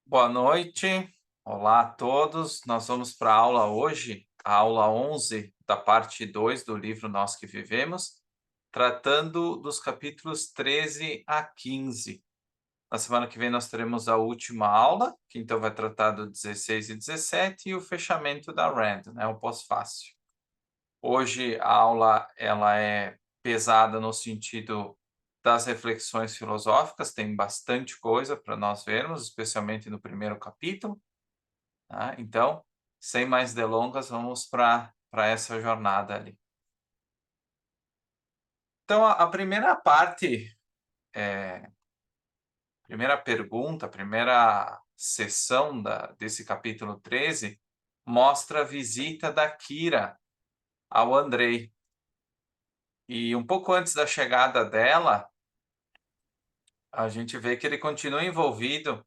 Boa noite, olá a todos. Nós vamos para a aula hoje, a aula 11 da parte 2 do livro Nós que Vivemos, tratando dos capítulos 13 a 15. Na semana que vem nós teremos a última aula, que então vai tratar do 16 e 17 e o fechamento da Rand, né, o pós-fácil. Hoje a aula ela é pesada no sentido das reflexões filosóficas, tem bastante coisa para nós vermos, especialmente no primeiro capítulo, tá? Então, sem mais delongas, vamos para essa jornada ali. Então, a primeira parte, primeira pergunta, a primeira sessão desse capítulo 13 mostra a visita da Kira ao Andrei. E um pouco antes da chegada dela, a gente vê que ele continua envolvido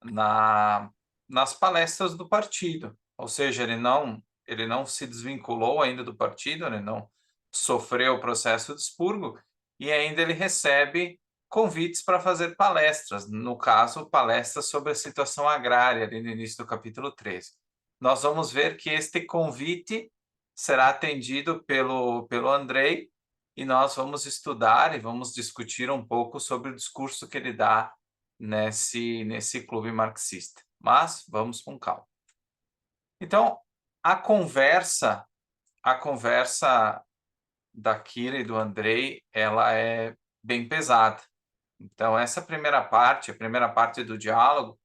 na nas palestras do partido, ou seja, ele não se desvinculou ainda do partido, ele não sofreu o processo de expurgo, e ainda ele recebe convites para fazer palestras, no caso, palestras sobre a situação agrária, ali no início do capítulo 13. Nós vamos ver que este convite será atendido pelo Andrei, e nós vamos estudar e vamos discutir um pouco sobre o discurso que ele dá nesse clube marxista. Mas vamos com calma. Então, a conversa a conversa da Kira e do Andrei, ela é bem pesada. Então essa primeira parte, a primeira parte do diálogo,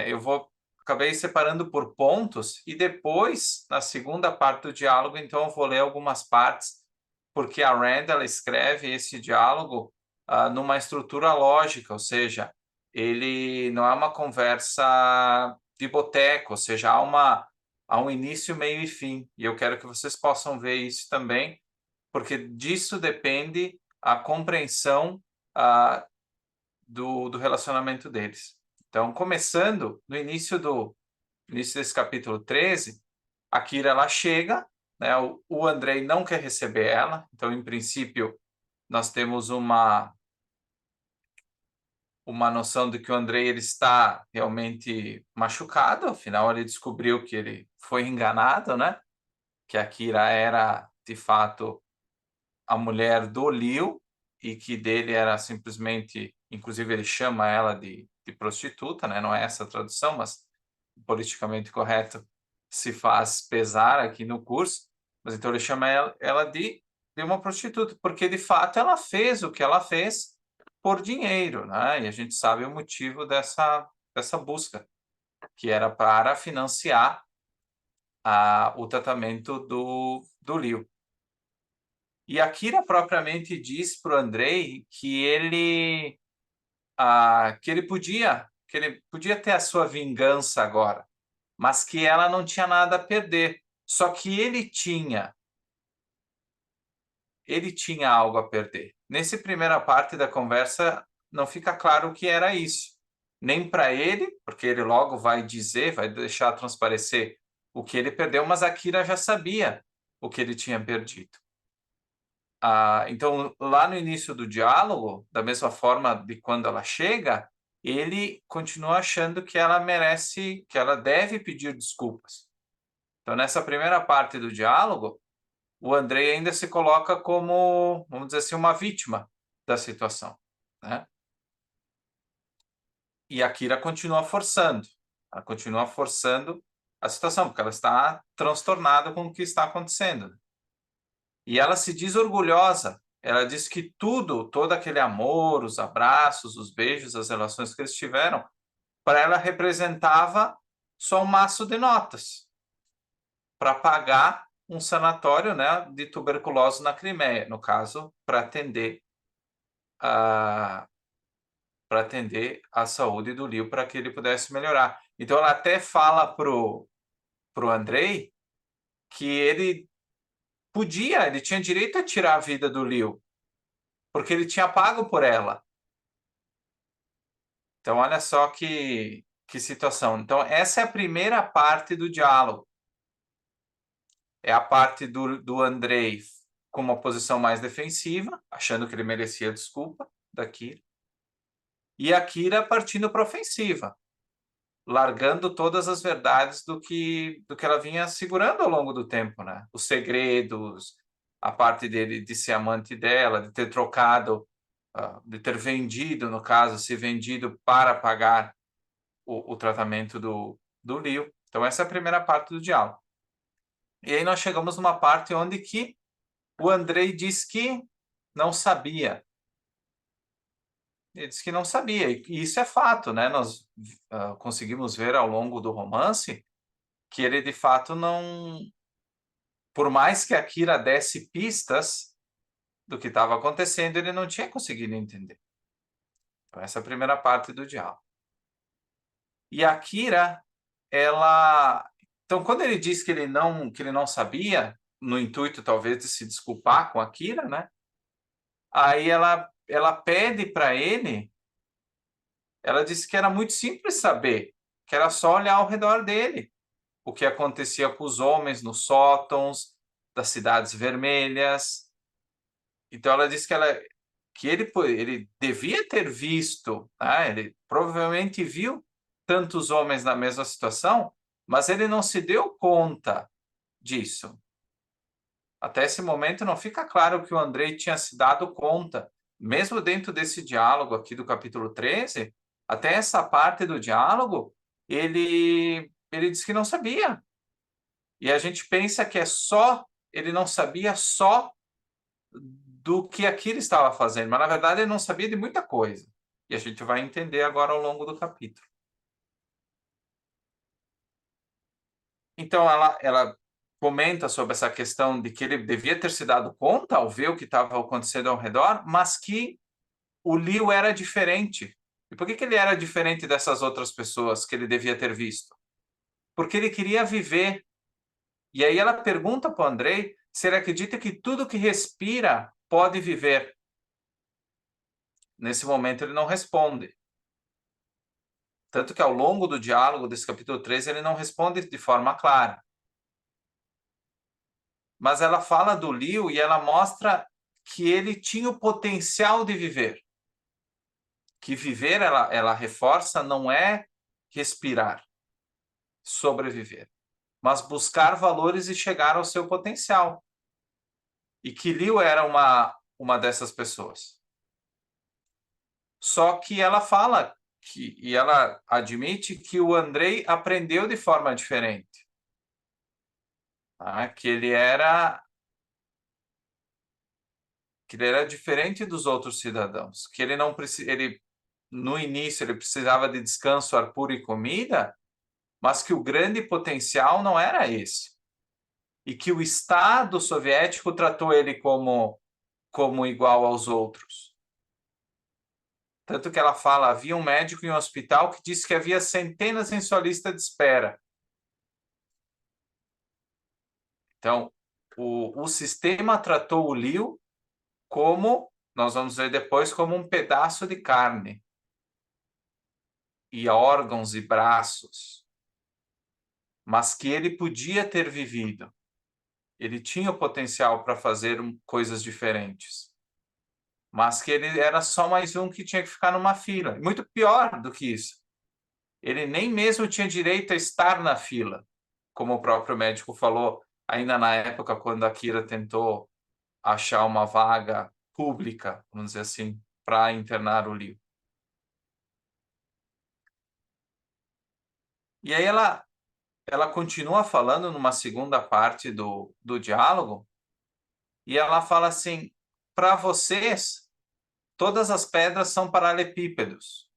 eu acabei separando por pontos e depois, na segunda parte do diálogo, então eu vou ler algumas partes, porque a Rand ela escreve esse diálogo numa estrutura lógica, ou seja, ele não é uma conversa de boteco, ou seja, há um início, meio e fim. E eu quero que vocês possam ver isso também, porque disso depende a compreensão ah, do relacionamento deles. Então, começando no início desse capítulo 13, a Kira ela chega, né? O Andrei não quer receber ela, então, em princípio, nós temos uma noção de que o Andrei ele está realmente machucado, afinal, ele descobriu que ele foi enganado, né? Que a Kira era, de fato, a mulher do Liu e que dele era simplesmente, inclusive ele chama ela de prostituta, né? Não é essa a tradução, mas politicamente correto se faz pesar aqui no curso, mas então ele chama ela de uma prostituta, porque de fato ela fez o que ela fez por dinheiro, né? E a gente sabe o motivo dessa busca, que era para financiar o tratamento do Liu. E a Kira propriamente diz para o Andrei que ele podia ter a sua vingança agora, mas que ela não tinha nada a perder. Só que ele tinha algo a perder. Nessa primeira parte da conversa não fica claro o que era isso. Nem para ele, porque ele logo vai dizer, vai deixar transparecer o que ele perdeu, mas a Kira já sabia o que ele tinha perdido. Então, lá no início do diálogo, da mesma forma de quando ela chega, ele continua achando que ela merece, que ela deve pedir desculpas. Então, nessa primeira parte do diálogo, o Andrei ainda se coloca como, vamos dizer assim, uma vítima da situação, né? E a Kira continua forçando. Ela continua forçando a situação, porque ela está transtornada com o que está acontecendo. E ela se diz orgulhosa. Ela diz que todo aquele amor, os abraços, os beijos, as relações que eles tiveram, para ela representava só um maço de notas para pagar um sanatório, né, de tuberculose na Crimeia, no caso, a para atender a saúde do Liu para que ele pudesse melhorar. Então ela até fala pro Andrei que ele tinha direito a tirar a vida do Liu, porque ele tinha pago por ela. Então, olha só que situação. Então, essa é a primeira parte do diálogo. É a parte do Andrei com uma posição mais defensiva, achando que ele merecia desculpa da Kira. E a Kira partindo para a ofensiva. largando todas as verdades do que ela vinha segurando ao longo do tempo, né? Os segredos, a parte dele de ser amante dela, de ter trocado, de ter vendido, no caso, se vendido para pagar o tratamento do Leo. Então essa é a primeira parte do diálogo. E aí nós chegamos numa parte onde que o Andrei diz que não sabia. Ele disse que não sabia, e isso é fato, né? Nós conseguimos ver ao longo do romance que ele de fato não. Por mais que a Kira desse pistas do que estava acontecendo, ele não tinha conseguido entender. Então, essa é a primeira parte do diálogo. E a Kira, ela. Então, quando ele diz que ele não sabia, no intuito talvez de se desculpar com a Kira, né? Aí ela pede para ele. Ela disse que era muito simples saber, que era só olhar ao redor dele o que acontecia com os homens nos sótãos das cidades vermelhas. Então ela disse que ele devia ter visto, né? Ele provavelmente viu tantos homens na mesma situação, mas ele não se deu conta disso. Até esse momento não fica claro que o Andrei tinha se dado conta, mesmo dentro desse diálogo aqui do capítulo 13, até essa parte do diálogo, ele disse que não sabia. E a gente pensa que ele não sabia só do que aquilo estava fazendo, mas na verdade ele não sabia de muita coisa. E a gente vai entender agora ao longo do capítulo. Então ela comenta sobre essa questão de que ele devia ter se dado conta ao ver o que estava acontecendo ao redor, mas que o Leo era diferente. E por que ele era diferente dessas outras pessoas que ele devia ter visto? Porque ele queria viver. E aí ela pergunta para o Andrei se ele acredita que tudo que respira pode viver. Nesse momento ele não responde. Tanto que ao longo do diálogo desse capítulo 13 ele não responde de forma clara. Mas ela fala do Leo e ela mostra que ele tinha o potencial de viver. Que viver, ela reforça, não é respirar, sobreviver, mas buscar valores e chegar ao seu potencial. E que Leo era uma dessas pessoas. Só que ela fala e ela admite que o Andrei aprendeu de forma diferente. Tá? Que ele era diferente dos outros cidadãos, que ele não ele no início ele precisava de descanso, ar puro e comida, mas que o grande potencial não era esse. E que o Estado soviético tratou ele como igual aos outros. Tanto que ela fala, havia um médico em um hospital que disse que havia centenas em sua lista de espera. Então, o sistema tratou o Liu como, nós vamos ver depois, como um pedaço de carne. E órgãos e braços. Mas que ele podia ter vivido. Ele tinha o potencial para fazer coisas diferentes. Mas que ele era só mais um que tinha que ficar numa fila. Muito pior do que isso. Ele nem mesmo tinha direito a estar na fila, como o próprio médico falou, ainda na época quando a Kira tentou achar uma vaga pública, vamos dizer assim, para internar o Liu. E aí ela continua falando numa segunda parte do diálogo, e ela fala assim: para vocês, todas as pedras são paralelepípedos.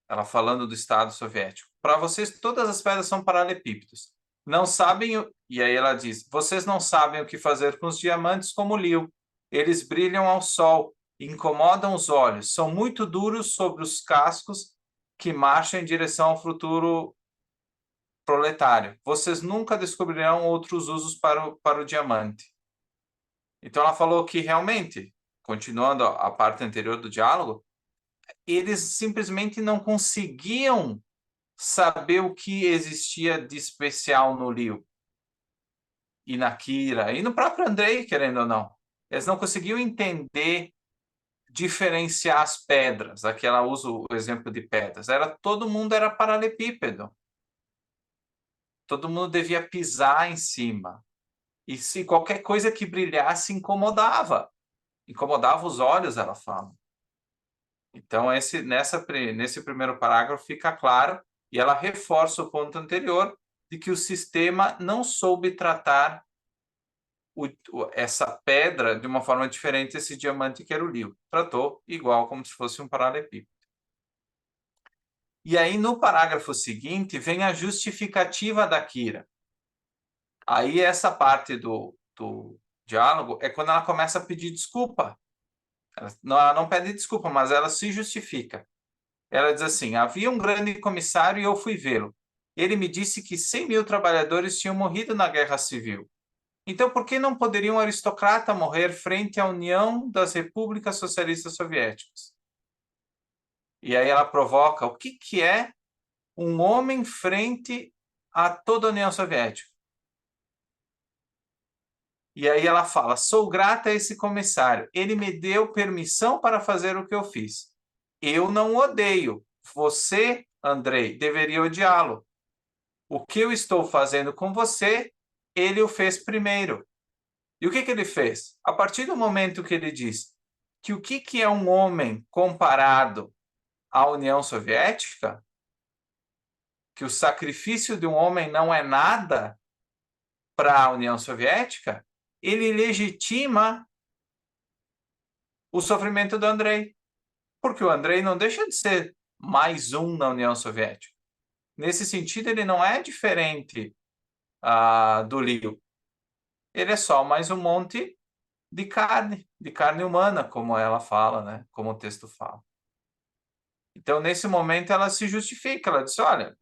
Ela falando do Estado soviético. Para vocês, todas as pedras são paralelepípedos. Não sabem, e aí ela diz: vocês não sabem o que fazer com os diamantes como o Liu. Eles brilham ao sol, incomodam os olhos, são muito duros sobre os cascos que marcham em direção ao futuro proletário. Vocês nunca descobrirão outros usos para o diamante. Então ela falou que realmente, continuando a parte anterior do diálogo, eles simplesmente não conseguiam saber o que existia de especial no Liu e na Kira e no próprio Andrei, querendo ou não. Eles não conseguiam entender diferenciar as pedras. Aqui ela usa o exemplo de pedras. Todo mundo era paralelepípedo. Todo mundo devia pisar em cima. E se qualquer coisa que brilhasse incomodava. Incomodava os olhos, ela fala. Então, nesse primeiro parágrafo fica claro, e ela reforça o ponto anterior, de que o sistema não soube tratar essa pedra de uma forma diferente, esse diamante que era o Lio. Tratou igual, como se fosse um paralelepípedo. E aí, no parágrafo seguinte, vem a justificativa da Kira. Aí, essa parte do diálogo é quando ela começa a pedir desculpa. Ela não pede desculpa, mas ela se justifica. Ela diz assim: havia um grande comissário e eu fui vê-lo. Ele me disse que 100.000 trabalhadores tinham morrido na Guerra Civil. Então, por que não poderia um aristocrata morrer frente à União das Repúblicas Socialistas Soviéticas? E aí ela provoca: o que é um homem frente a toda a União Soviética? E aí ela fala: sou grata a esse comissário. Ele me deu permissão para fazer o que eu fiz. Eu não odeio. Você, Andrei, deveria odiá-lo. O que eu estou fazendo com você, ele o fez primeiro. E o que ele fez? A partir do momento que ele diz que o que é um homem comparado à União Soviética, que o sacrifício de um homem não é nada para a União Soviética, ele legitima o sofrimento do Andrei. Porque o Andrei não deixa de ser mais um na União Soviética. Nesse sentido, ele não é diferente do Lio. Ele é só mais um monte de carne humana, como ela fala, né? Como o texto fala. Então, nesse momento, ela se justifica. Ela diz: olha,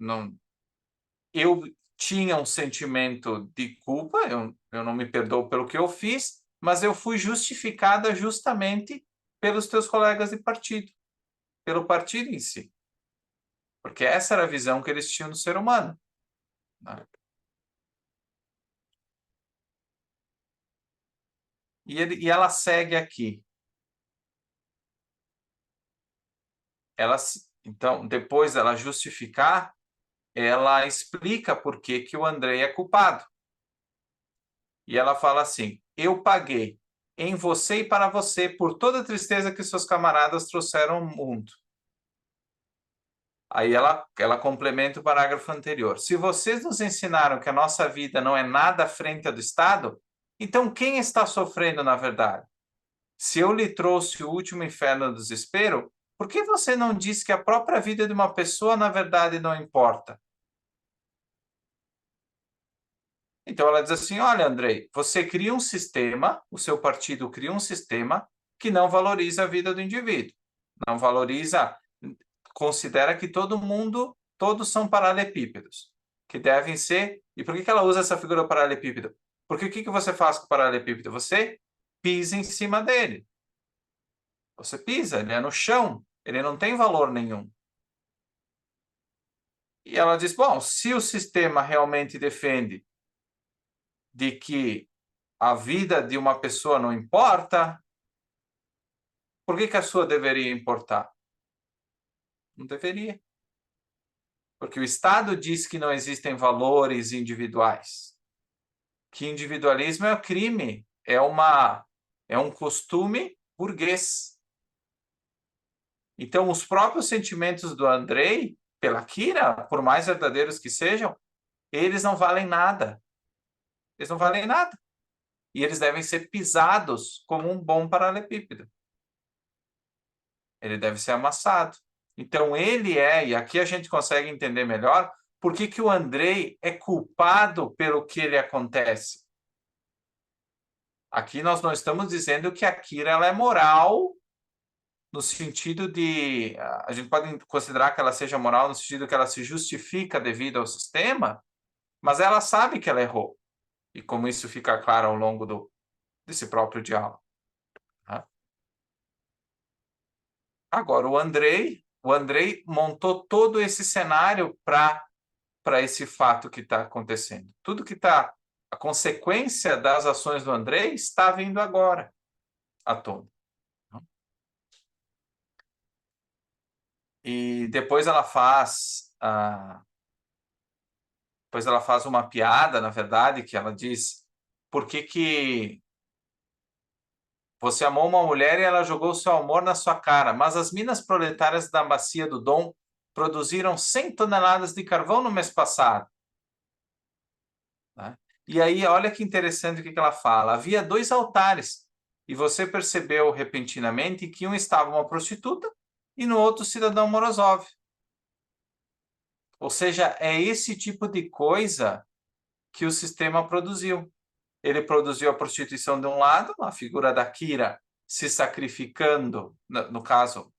eu tinha um sentimento de culpa, eu não me perdoo pelo que eu fiz, mas eu fui justificada justamente pelos teus colegas de partido, pelo partido em si. Porque essa era a visão que eles tinham do ser humano, né? E ela segue aqui. Então, depois dela justificar, ela explica por que o Andrei é culpado. E ela fala assim: eu paguei em você e para você por toda a tristeza que seus camaradas trouxeram ao mundo. Aí ela complementa o parágrafo anterior. Se vocês nos ensinaram que a nossa vida não é nada frente à do Estado, então quem está sofrendo na verdade? Se eu lhe trouxe o último inferno do desespero, por que você não diz que a própria vida de uma pessoa na verdade não importa? Então ela diz assim: olha, Andrei, você cria um sistema, o seu partido cria um sistema que não valoriza a vida do indivíduo, não valoriza, considera que todos são paralelepípedos, que devem ser. E por que ela usa essa figura do paralelepípedo? Porque o que você faz com o paralelepípedo? Você pisa em cima dele. Você pisa, ele é no chão, ele não tem valor nenhum. E ela diz: bom, se o sistema realmente defende de que a vida de uma pessoa não importa, por que a sua deveria importar? Não deveria. Porque o Estado diz que não existem valores individuais, que individualismo é crime, é um costume burguês. Então, os próprios sentimentos do Andrei, pela Kira, por mais verdadeiros que sejam, eles não valem nada. Eles não valem nada. E eles devem ser pisados como um bom paralelepípedo. Ele deve ser amassado. Então, e aqui a gente consegue entender melhor por que o Andrei é culpado pelo que ele acontece. Aqui nós não estamos dizendo que a Kira ela é moral, no sentido de... A gente pode considerar que ela seja moral no sentido que ela se justifica devido ao sistema, mas ela sabe que ela errou. E como isso fica claro ao longo desse próprio diálogo. Agora, o Andrei montou todo esse cenário para esse fato que está acontecendo. Tudo que está... A consequência das ações do Andrei está vindo agora à tona. E depois ela faz uma piada, na verdade, que ela diz: por que você amou uma mulher e ela jogou seu amor na sua cara, mas as minas proletárias da bacia do Dom produziram 100 toneladas de carvão no mês passado. Né? E aí, olha que interessante o que ela fala. Havia 2 altares, e você percebeu repentinamente que um estava uma prostituta e no outro cidadão Morozov. Ou seja, é esse tipo de coisa que o sistema produziu. Ele produziu a prostituição de um lado, a figura da Kira se sacrificando, no caso,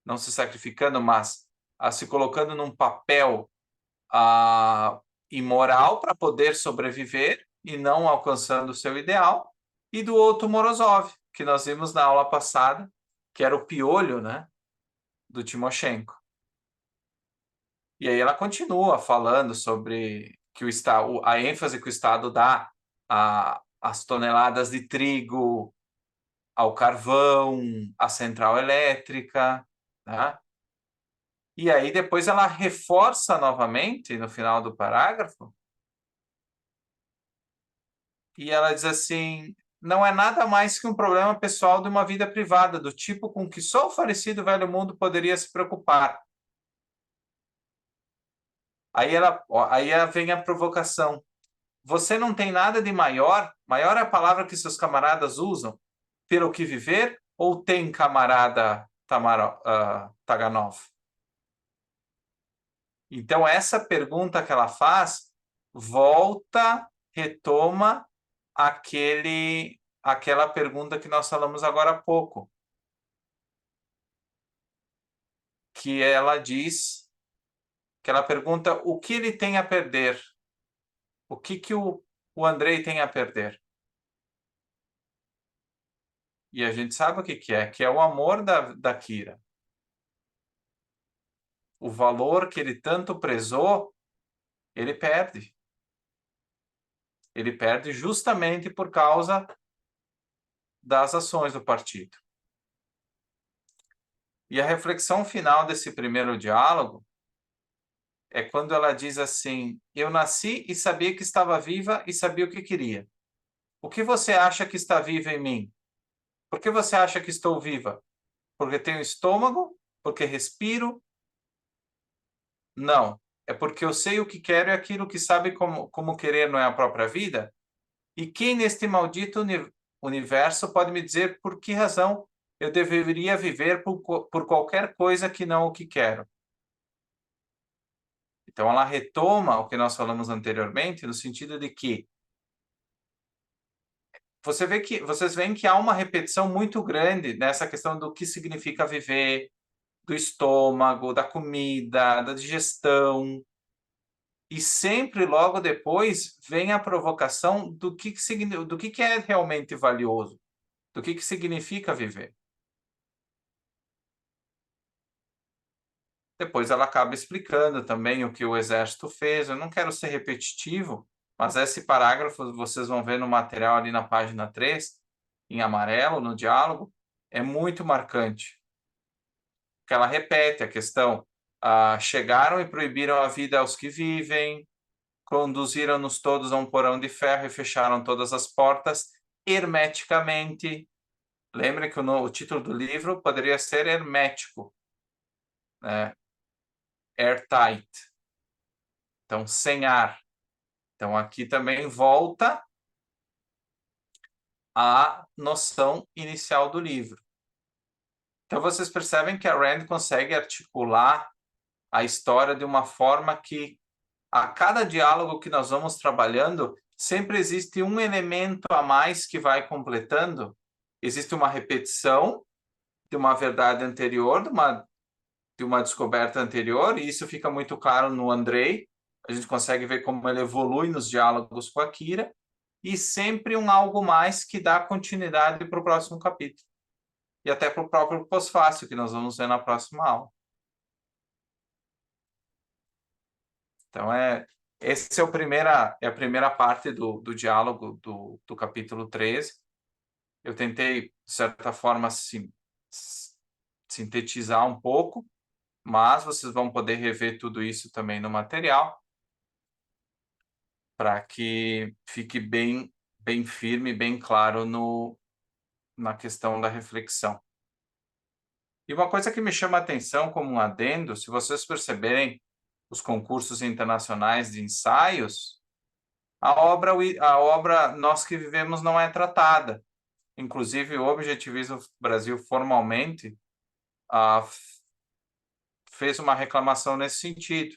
não se sacrificando, mas se colocando num papel imoral para poder sobreviver e não alcançando o seu ideal, e do outro Morozov, que nós vimos na aula passada, que era o piolho, né, do Timoshenko. E aí ela continua falando sobre que a ênfase que o Estado dá às toneladas de trigo, ao carvão, à central elétrica, né? E aí depois ela reforça novamente no final do parágrafo, e ela diz assim: não é nada mais que um problema pessoal de uma vida privada, do tipo com que só o falecido velho mundo poderia se preocupar. Aí vem a provocação. Você não tem nada de maior? Maior é a palavra que seus camaradas usam pelo que viver? Ou tem, camarada Taganov? Então, essa pergunta que ela faz retoma aquela pergunta que nós falamos agora há pouco. Que ela pergunta o que ele tem a perder. O que o Andrei tem a perder? E a gente sabe o que é o amor da Kira. O valor que ele tanto prezou, ele perde. Ele perde justamente por causa das ações do partido. E a reflexão final desse primeiro diálogo é quando ela diz assim: eu nasci e sabia que estava viva e sabia o que queria. O que você acha que está viva em mim? Por que você acha que estou viva? Porque tenho estômago? Porque respiro? Não. É porque eu sei o que quero e aquilo que sabe como querer não é a própria vida? E quem neste maldito universo pode me dizer por que razão eu deveria viver por qualquer coisa que não o que quero? Então, ela retoma o que nós falamos anteriormente, no sentido de que vocês veem que há uma repetição muito grande nessa questão do que significa viver, do estômago, da comida, da digestão. E sempre logo depois vem a provocação do que é realmente valioso, do que significa viver. Depois ela acaba explicando também o que o exército fez. Eu não quero ser repetitivo, mas esse parágrafo vocês vão ver no material ali na página 3, em amarelo, no diálogo, é muito marcante. Que ela repete a questão: chegaram e proibiram a vida aos que vivem, conduziram-nos todos a um porão de ferro e fecharam todas as portas hermeticamente. Lembra que o título do livro poderia ser Hermético, né? Airtight. Então, sem ar. Então, aqui também volta a noção inicial do livro. Então, vocês percebem que a Rand consegue articular a história de uma forma que, a cada diálogo que nós vamos trabalhando, sempre existe um elemento a mais que vai completando. Existe uma repetição de uma verdade anterior, de uma descoberta anterior, e isso fica muito claro no Andrei. A gente consegue ver como ele evolui nos diálogos com a Kira, e sempre um algo mais que dá continuidade para o próximo capítulo. E até para o próprio pós-fácil, que nós vamos ver na próxima aula. Então, essa é a primeira parte do diálogo do capítulo 13. Eu tentei, de certa forma, sintetizar um pouco, mas vocês vão poder rever tudo isso também no material, para que fique bem firme, bem claro na questão da reflexão. E uma coisa que me chama a atenção como um adendo, se vocês perceberem os concursos internacionais de ensaios, a obra Nós que Vivemos não é tratada. Inclusive, o Objetivismo Brasil formalmente fez uma reclamação nesse sentido,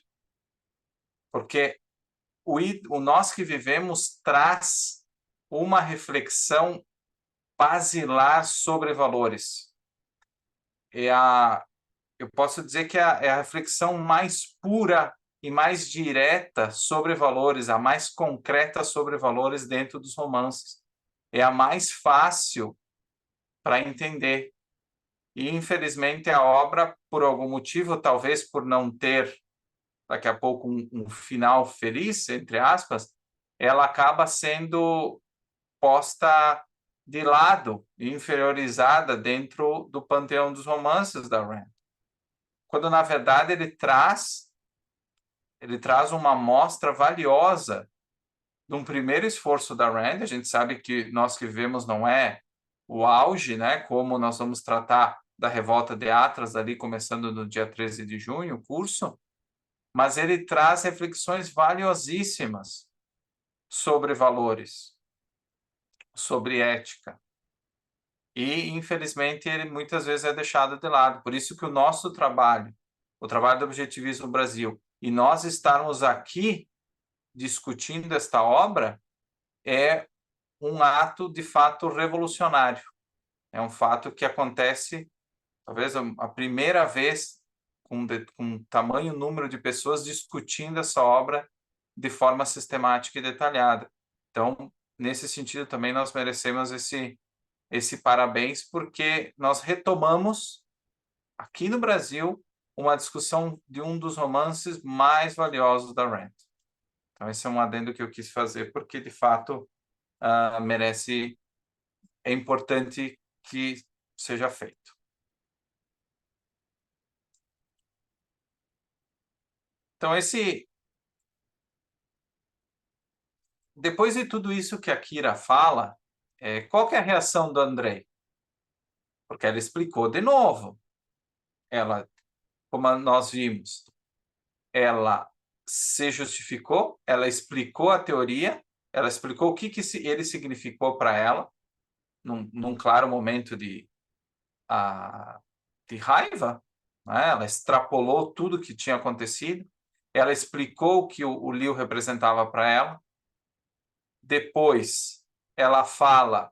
porque o Nós que Vivemos traz uma reflexão basilar sobre valores. Eu posso dizer que é a reflexão mais pura e mais direta sobre valores, a mais concreta sobre valores dentro dos romances. É a mais fácil para entender. E, infelizmente, a obra, por algum motivo, talvez por não ter, daqui a pouco, um final feliz, entre aspas, ela acaba sendo posta de lado, inferiorizada dentro do panteão dos romances da Rand. Quando, na verdade, ele traz uma amostra valiosa de um primeiro esforço da Rand. A gente sabe que Nós que Vivemos não é o auge, né? Como nós vamos tratar da revolta de Atlas ali, começando no dia 13 de junho, o curso, mas ele traz reflexões valiosíssimas sobre valores, sobre ética. E, infelizmente, ele muitas vezes é deixado de lado. Por isso que o nosso trabalho, o trabalho do Objetivismo Brasil, e nós estarmos aqui discutindo esta obra, é um ato, de fato, revolucionário. É um fato que acontece, talvez, a primeira vez com tamanho número de pessoas discutindo essa obra de forma sistemática e detalhada. Então, nesse sentido, também nós merecemos esse parabéns, porque nós retomamos, aqui no Brasil, uma discussão de um dos romances mais valiosos da Rand. Então, esse é um adendo que eu quis fazer, porque, de fato, é importante que seja feito. Então, depois de tudo isso que a Kira fala, qual que é a reação do Andrei? Porque ela explicou de novo. Ela, como nós vimos, ela se justificou, ela explicou a teoria, ela explicou o que ele significou para ela, num claro momento de raiva, né? Ela extrapolou tudo que tinha acontecido, ela explicou o que o Liu representava para ela, depois ela fala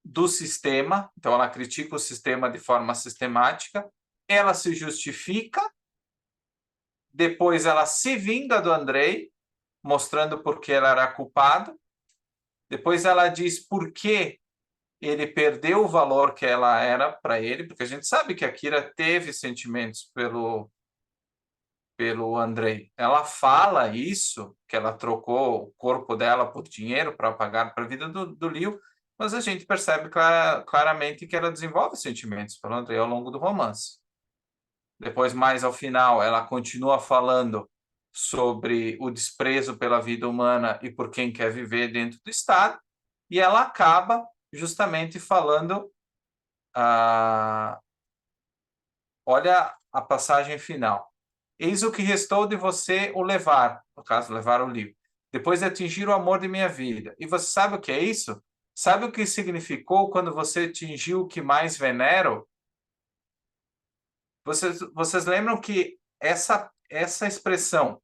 do sistema, então ela critica o sistema de forma sistemática, ela se justifica, depois ela se vinga do Andrei, mostrando por que ela era culpada, depois ela diz por que ele perdeu o valor que ela era para ele, porque a gente sabe que a Kira teve sentimentos pelo Andrei. Ela fala isso, que ela trocou o corpo dela por dinheiro para pagar para a vida do Liu, mas a gente percebe claramente que ela desenvolve sentimentos pelo Andrei ao longo do romance. Depois, mais ao final, ela continua falando sobre o desprezo pela vida humana e por quem quer viver dentro do Estado, e ela acaba justamente falando, olha a passagem final. Eis o que restou de você o levar, no caso, levar o livro, depois de atingir o amor de minha vida. E você sabe o que é isso? Sabe o que significou quando você atingiu o que mais venero? Vocês lembram que essa expressão,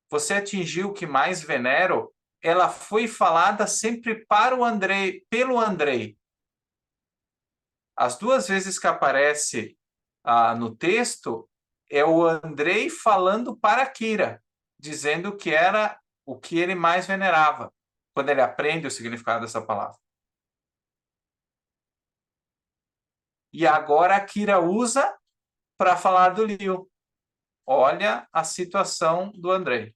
você atingiu o que mais venero, ela foi falada sempre para o Andrei, pelo Andrei. As duas vezes que aparece no texto, é o Andrei falando para Kira, dizendo que era o que ele mais venerava, quando ele aprende o significado dessa palavra. E agora a Kira usa para falar do Liu. Olha a situação do Andrei.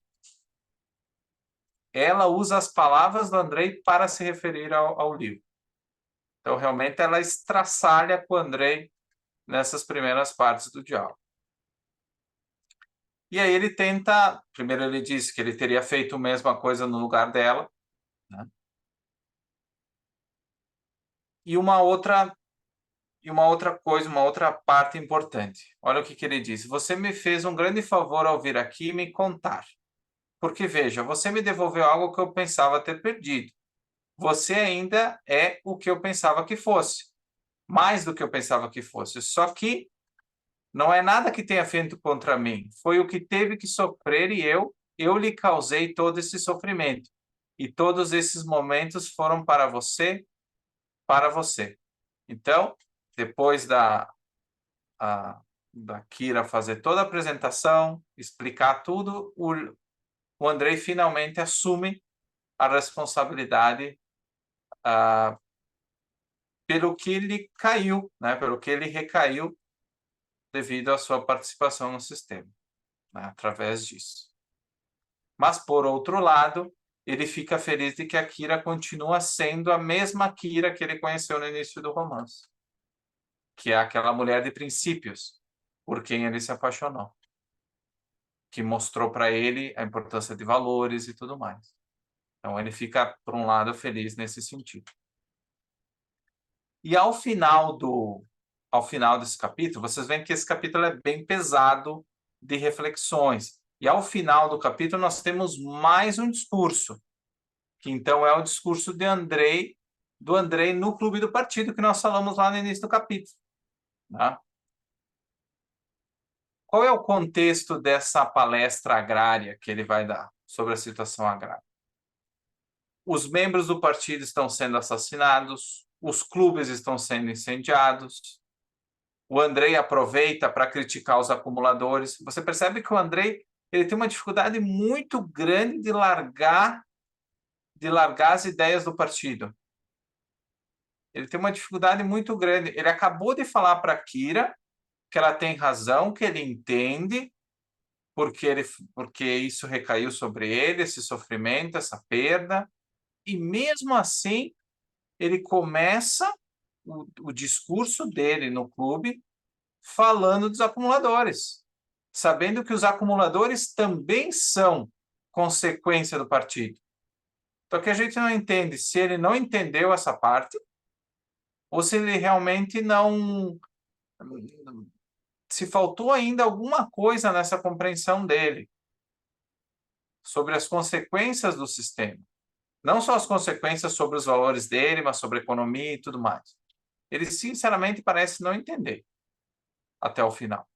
Ela usa as palavras do Andrei para se referir ao Liu. Então, realmente, ela estraçalha com o Andrei nessas primeiras partes do diálogo. E aí ele tenta, primeiro ele disse que ele teria feito a mesma coisa no lugar dela, né? E uma outra coisa, uma outra parte importante. Olha o que ele disse: você me fez um grande favor ao vir aqui me contar. Porque veja, você me devolveu algo que eu pensava ter perdido. Você ainda é o que eu pensava que fosse, mais do que eu pensava que fosse. Só que não é nada que tenha feito contra mim. Foi o que teve que sofrer e eu lhe causei todo esse sofrimento. E todos esses momentos foram para você, para você. Então, depois da Kira fazer toda a apresentação, explicar tudo, o Andrei finalmente assume a responsabilidade pelo que ele caiu, né? Pelo que ele recaiu devido à sua participação no sistema, né? Através disso. Mas, por outro lado, ele fica feliz de que a Kira continua sendo a mesma Kira que ele conheceu no início do romance, que é aquela mulher de princípios por quem ele se apaixonou, que mostrou para ele a importância de valores e tudo mais. Então, ele fica, por um lado, feliz nesse sentido. E ao final desse capítulo, vocês veem que esse capítulo é bem pesado de reflexões. E ao final do capítulo nós temos mais um discurso, que então é o discurso do Andrei no Clube do Partido, que nós falamos lá no início do capítulo, né? Qual é o contexto dessa palestra agrária que ele vai dar sobre a situação agrária? Os membros do partido estão sendo assassinados, os clubes estão sendo incendiados, o Andrei aproveita para criticar os acumuladores. Você percebe que o Andrei ele tem uma dificuldade muito grande de largar as ideias do partido. Ele tem uma dificuldade muito grande. Ele acabou de falar para a Kira que ela tem razão, que ele entende porque isso recaiu sobre ele, esse sofrimento, essa perda. E mesmo assim, ele começa o discurso dele no clube falando dos acumuladores, sabendo que os acumuladores também são consequência do partido. Então, que a gente não entende se ele não entendeu essa parte ou se ele realmente não. Se faltou ainda alguma coisa nessa compreensão dele sobre as consequências do sistema. Não só as consequências sobre os valores dele, mas sobre a economia e tudo mais. Ele, sinceramente, parece não entender até o final.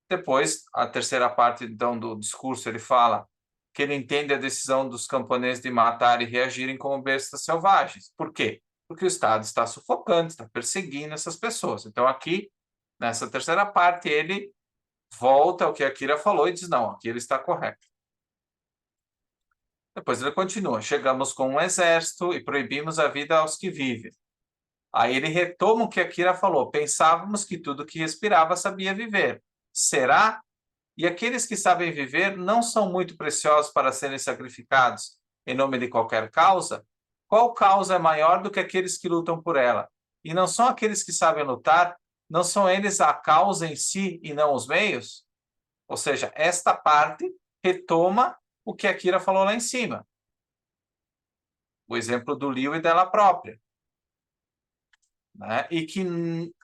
Depois, a terceira parte, então, do discurso, ele fala que ele entende a decisão dos camponeses de matar e reagirem como bestas selvagens. Por quê? Porque o Estado está sufocando, está perseguindo essas pessoas. Então, aqui, nessa terceira parte, ele volta ao que a Kira falou e diz, não, aqui ele está correto. Depois ele continua, chegamos com um exército e proibimos a vida aos que vivem. Aí ele retoma o que a Kira falou, pensávamos que tudo que respirava sabia viver. Será? E aqueles que sabem viver não são muito preciosos para serem sacrificados em nome de qualquer causa? Qual causa é maior do que aqueles que lutam por ela? E não são aqueles que sabem lutar? Não são eles a causa em si e não os meios? Ou seja, esta parte retoma o que a Kira falou lá em cima. O exemplo do Liu e dela própria. Né? E que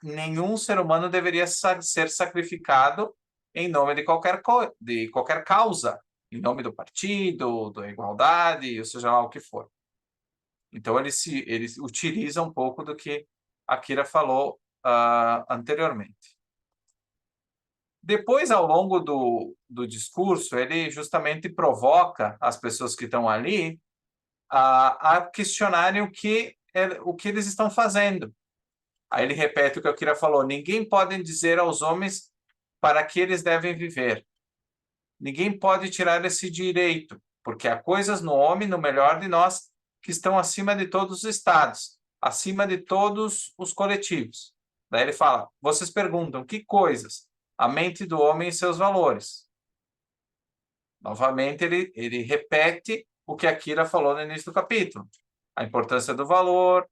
nenhum ser humano deveria ser sacrificado em nome de qualquer causa, em nome do partido, da igualdade, ou seja lá o que for. Então, ele utiliza um pouco do que a Kira falou anteriormente. Depois, ao longo do discurso, ele justamente provoca as pessoas que estão ali a questionarem o que eles estão fazendo. Aí ele repete o que a Kira falou: ninguém pode dizer aos homens para que eles devem viver. Ninguém pode tirar esse direito, porque há coisas no homem, no melhor de nós, que estão acima de todos os estados, acima de todos os coletivos. Daí ele fala: vocês perguntam, que coisas? A mente do homem e seus valores. Novamente, ele repete o que a Kira falou no início do capítulo. A importância do valor,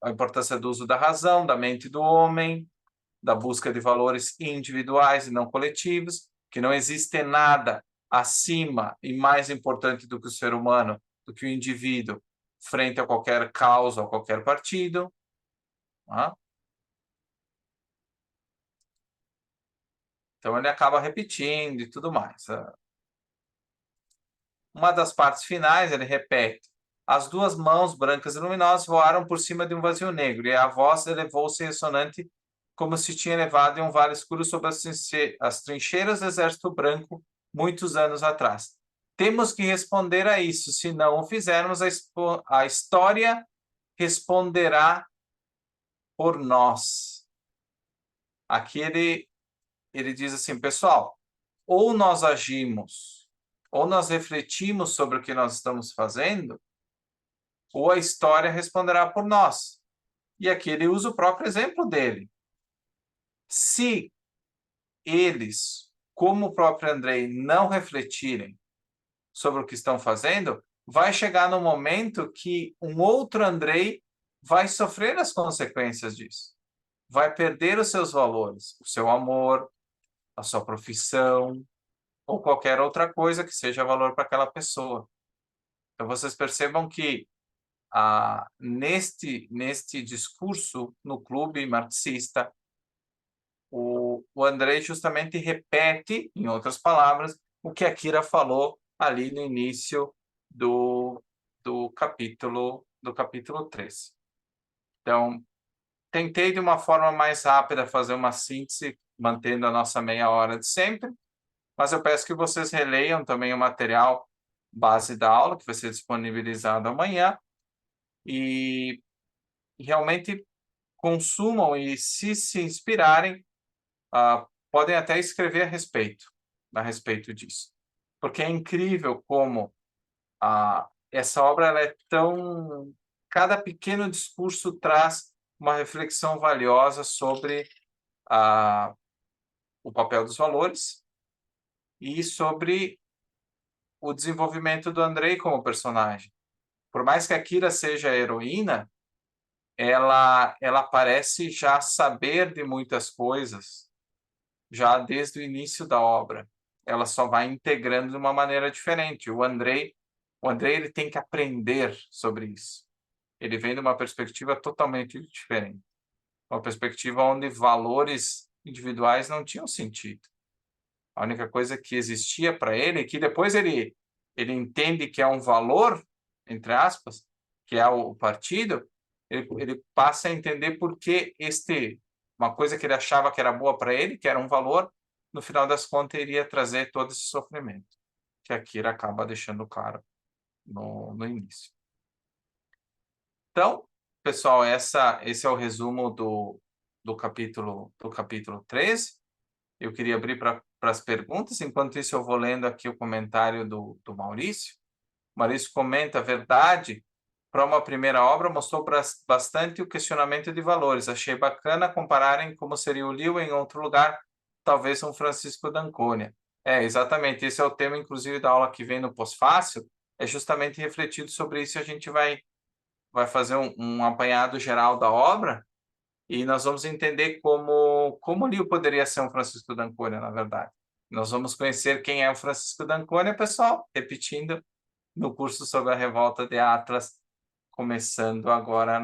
a importância do uso da razão, da mente do homem, da busca de valores individuais e não coletivos, que não existe nada acima e mais importante do que o ser humano, do que o indivíduo, frente a qualquer causa ou qualquer partido. Tá? Então ele acaba repetindo e tudo mais. Uma das partes finais, ele repete: as duas mãos brancas e luminosas voaram por cima de um vazio negro, e a voz elevou-se ressonante como se tinha elevado em um vale escuro sobre as trincheiras do Exército Branco muitos anos atrás. Temos que responder a isso. Se não o fizermos, a história responderá por nós. Aqui ele diz assim, pessoal, ou nós agimos, ou nós refletimos sobre o que nós estamos fazendo, ou a história responderá por nós. E aqui ele usa o próprio exemplo dele. Se eles, como o próprio Andrei, não refletirem sobre o que estão fazendo, vai chegar no momento que um outro Andrei vai sofrer as consequências disso. Vai perder os seus valores, o seu amor, a sua profissão, ou qualquer outra coisa que seja valor para aquela pessoa. Então, vocês percebam que neste discurso no clube marxista, o Andrei justamente repete, em outras palavras, o que a Kira falou ali no início do capítulo 3. Então, tentei de uma forma mais rápida fazer uma síntese, mantendo a nossa meia hora de sempre, mas eu peço que vocês releiam também o material base da aula, que vai ser disponibilizado amanhã, e realmente consumam e, se inspirarem, podem até escrever a respeito disso. Porque é incrível como essa obra ela é tão... Cada pequeno discurso traz uma reflexão valiosa sobre o papel dos valores e sobre o desenvolvimento do Andrei como personagem. Por mais que a Kira seja a heroína, ela parece já saber de muitas coisas, já desde o início da obra. Ela só vai integrando de uma maneira diferente. O Andrei ele tem que aprender sobre isso. Ele vem de uma perspectiva totalmente diferente. Uma perspectiva onde valores individuais não tinham sentido. A única coisa que existia para ele, que depois ele entende que é um valor, entre aspas, que é o partido, ele passa a entender por que uma coisa que ele achava que era boa para ele, que era um valor, no final das contas iria trazer todo esse sofrimento, que a Kira acaba deixando claro no início. Então, pessoal, esse é o resumo do capítulo 13. Eu queria abrir para as perguntas. Enquanto isso, eu vou lendo aqui o comentário do Maurício. O Maurício comenta: a verdade, para uma primeira obra, mostrou bastante o questionamento de valores. Achei bacana compararem como seria o Liu em outro lugar, talvez um Francisco d'Ancona. Exatamente. Esse é o tema, inclusive, da aula que vem no pós-fácil. É justamente refletido sobre isso. A gente vai fazer um apanhado geral da obra e nós vamos entender como Leo poderia ser um Francisco d'Ancona, na verdade. Nós vamos conhecer quem é o Francisco d'Ancona, pessoal, repetindo, no curso sobre a revolta de Atlas, começando agora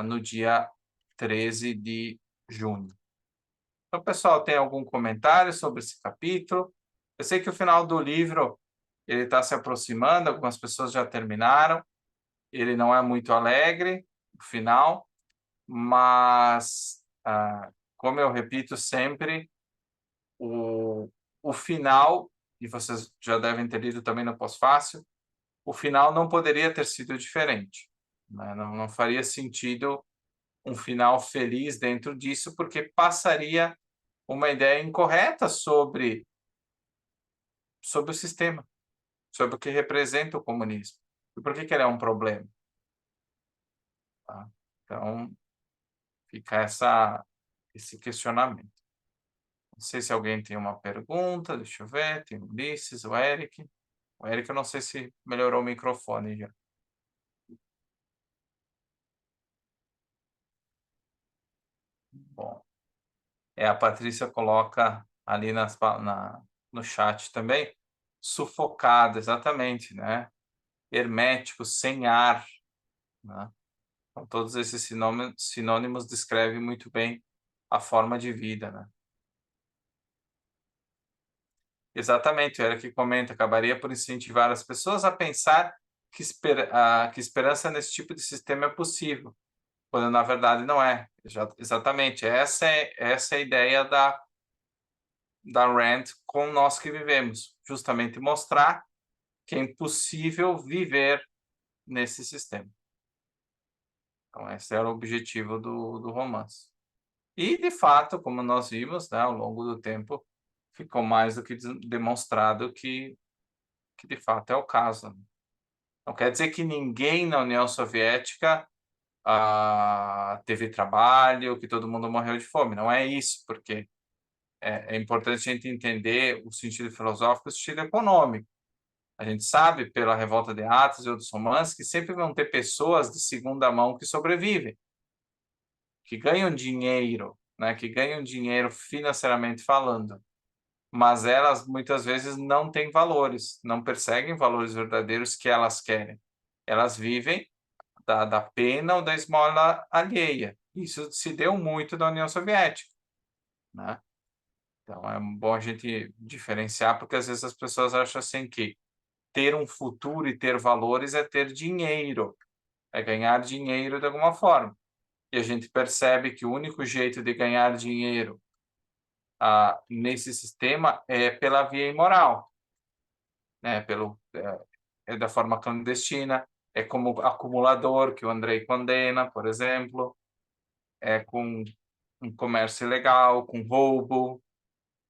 no dia 13 de junho. Então, pessoal, tem algum comentário sobre esse capítulo? Eu sei que o final do livro ele está se aproximando, algumas pessoas já terminaram, ele não é muito alegre, o final, mas, como eu repito sempre, o final, e vocês já devem ter lido também no pós-fácil, o final não poderia ter sido diferente. Né? Não faria sentido um final feliz dentro disso, porque passaria uma ideia incorreta sobre o sistema, sobre o que representa o comunismo. E por que ele é um problema? Tá? Então, fica esse questionamento. Não sei se alguém tem uma pergunta, deixa eu ver, tem o Ulisses, o Eric. O Eric, eu não sei se melhorou o microfone já. Bom, a Patrícia coloca ali no chat também, sufocado, exatamente, né? Hermético, sem ar, né? Então, todos esses sinônimos descrevem muito bem a forma de vida, né? Exatamente, o Eric comenta, acabaria por incentivar as pessoas a pensar que esperança nesse tipo de sistema é possível, quando na verdade não é. Exatamente, essa é a ideia da Rand com nós que vivemos, justamente mostrar que é impossível viver nesse sistema. Então, esse era o objetivo do romance. E, de fato, como nós vimos, né, ao longo do tempo, ficou mais do que demonstrado que de fato é o caso. Não quer dizer que ninguém na União Soviética teve trabalho, que todo mundo morreu de fome. Não é isso, porque é importante a gente entender o sentido filosófico e o sentido econômico. A gente sabe, pela Revolta de Atos e outros romances, que sempre vão ter pessoas de segunda mão que sobrevivem, que ganham dinheiro, né, que ganham dinheiro financeiramente falando, mas elas muitas vezes não têm valores, não perseguem valores verdadeiros que elas querem. Elas vivem da pena ou da esmola alheia. Isso se deu muito na União Soviética, né? Então é bom a gente diferenciar, porque às vezes as pessoas acham assim que ter um futuro e ter valores é ter dinheiro, é ganhar dinheiro de alguma forma. E a gente percebe que o único jeito de ganhar dinheiro nesse sistema é pela via imoral, né? É da forma clandestina, é como acumulador, que o Andrei condena, por exemplo, é com um comércio ilegal, com roubo,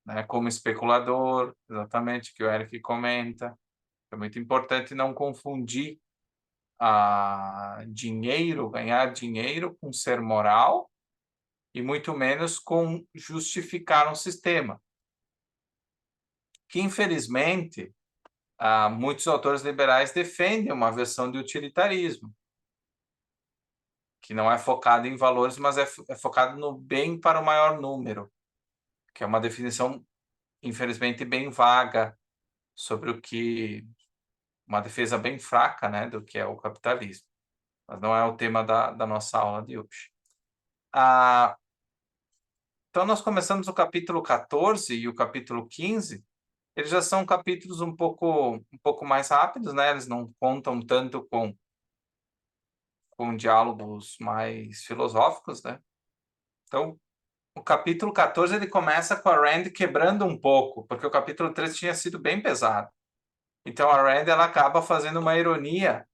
né? Como especulador, exatamente, que o Eric comenta. É muito importante não confundir dinheiro, ganhar dinheiro com ser moral e muito menos com justificar um sistema. Que, infelizmente, muitos autores liberais defendem uma versão de utilitarismo, que não é focado em valores, mas é focado no bem para o maior número, que é uma definição, infelizmente, bem vaga sobre uma defesa bem fraca, né, do que é o capitalismo. Mas não é o tema da nossa aula de hoje. Então, nós começamos o capítulo 14 e o capítulo 15. Eles já são capítulos um pouco mais rápidos, né? Eles não contam tanto com diálogos mais filosóficos, né? Então, o capítulo 14 ele começa com a Rand quebrando um pouco, porque o capítulo 13 tinha sido bem pesado. Então, a Rand ela acaba fazendo uma ironia,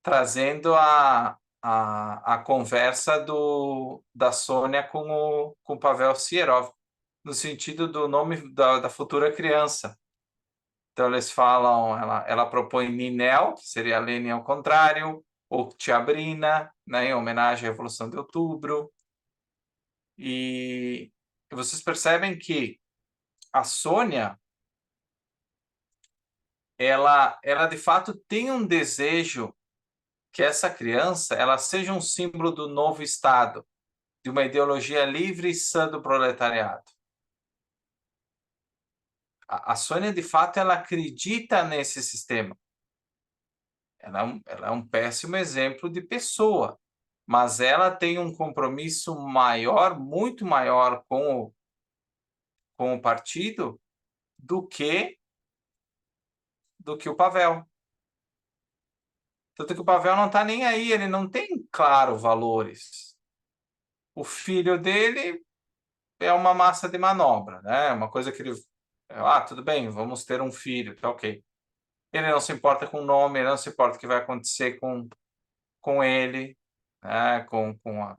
trazendo a conversa da Sônia com o Pavel Sierov, no sentido do nome da futura criança. Então, eles falam, ela propõe Ninel, que seria Lenin ao contrário, ou Tiabrina, né, em homenagem à Revolução de Outubro. E vocês percebem que a Sônia, ela de fato tem um desejo que essa criança ela seja um símbolo do novo Estado, de uma ideologia livre e sã do proletariado. A Sônia, de fato, ela acredita nesse sistema. Ela é um péssimo exemplo de pessoa, mas ela tem um compromisso maior, muito maior com o partido do que o Pavel. Tanto que o Pavel não está nem aí, ele não tem, claro, valores. O filho dele é uma massa de manobra, né? Uma coisa que ele... tudo bem, vamos ter um filho, tá ok. Ele não se importa com o nome, ele não se importa o que vai acontecer com ele, né? Com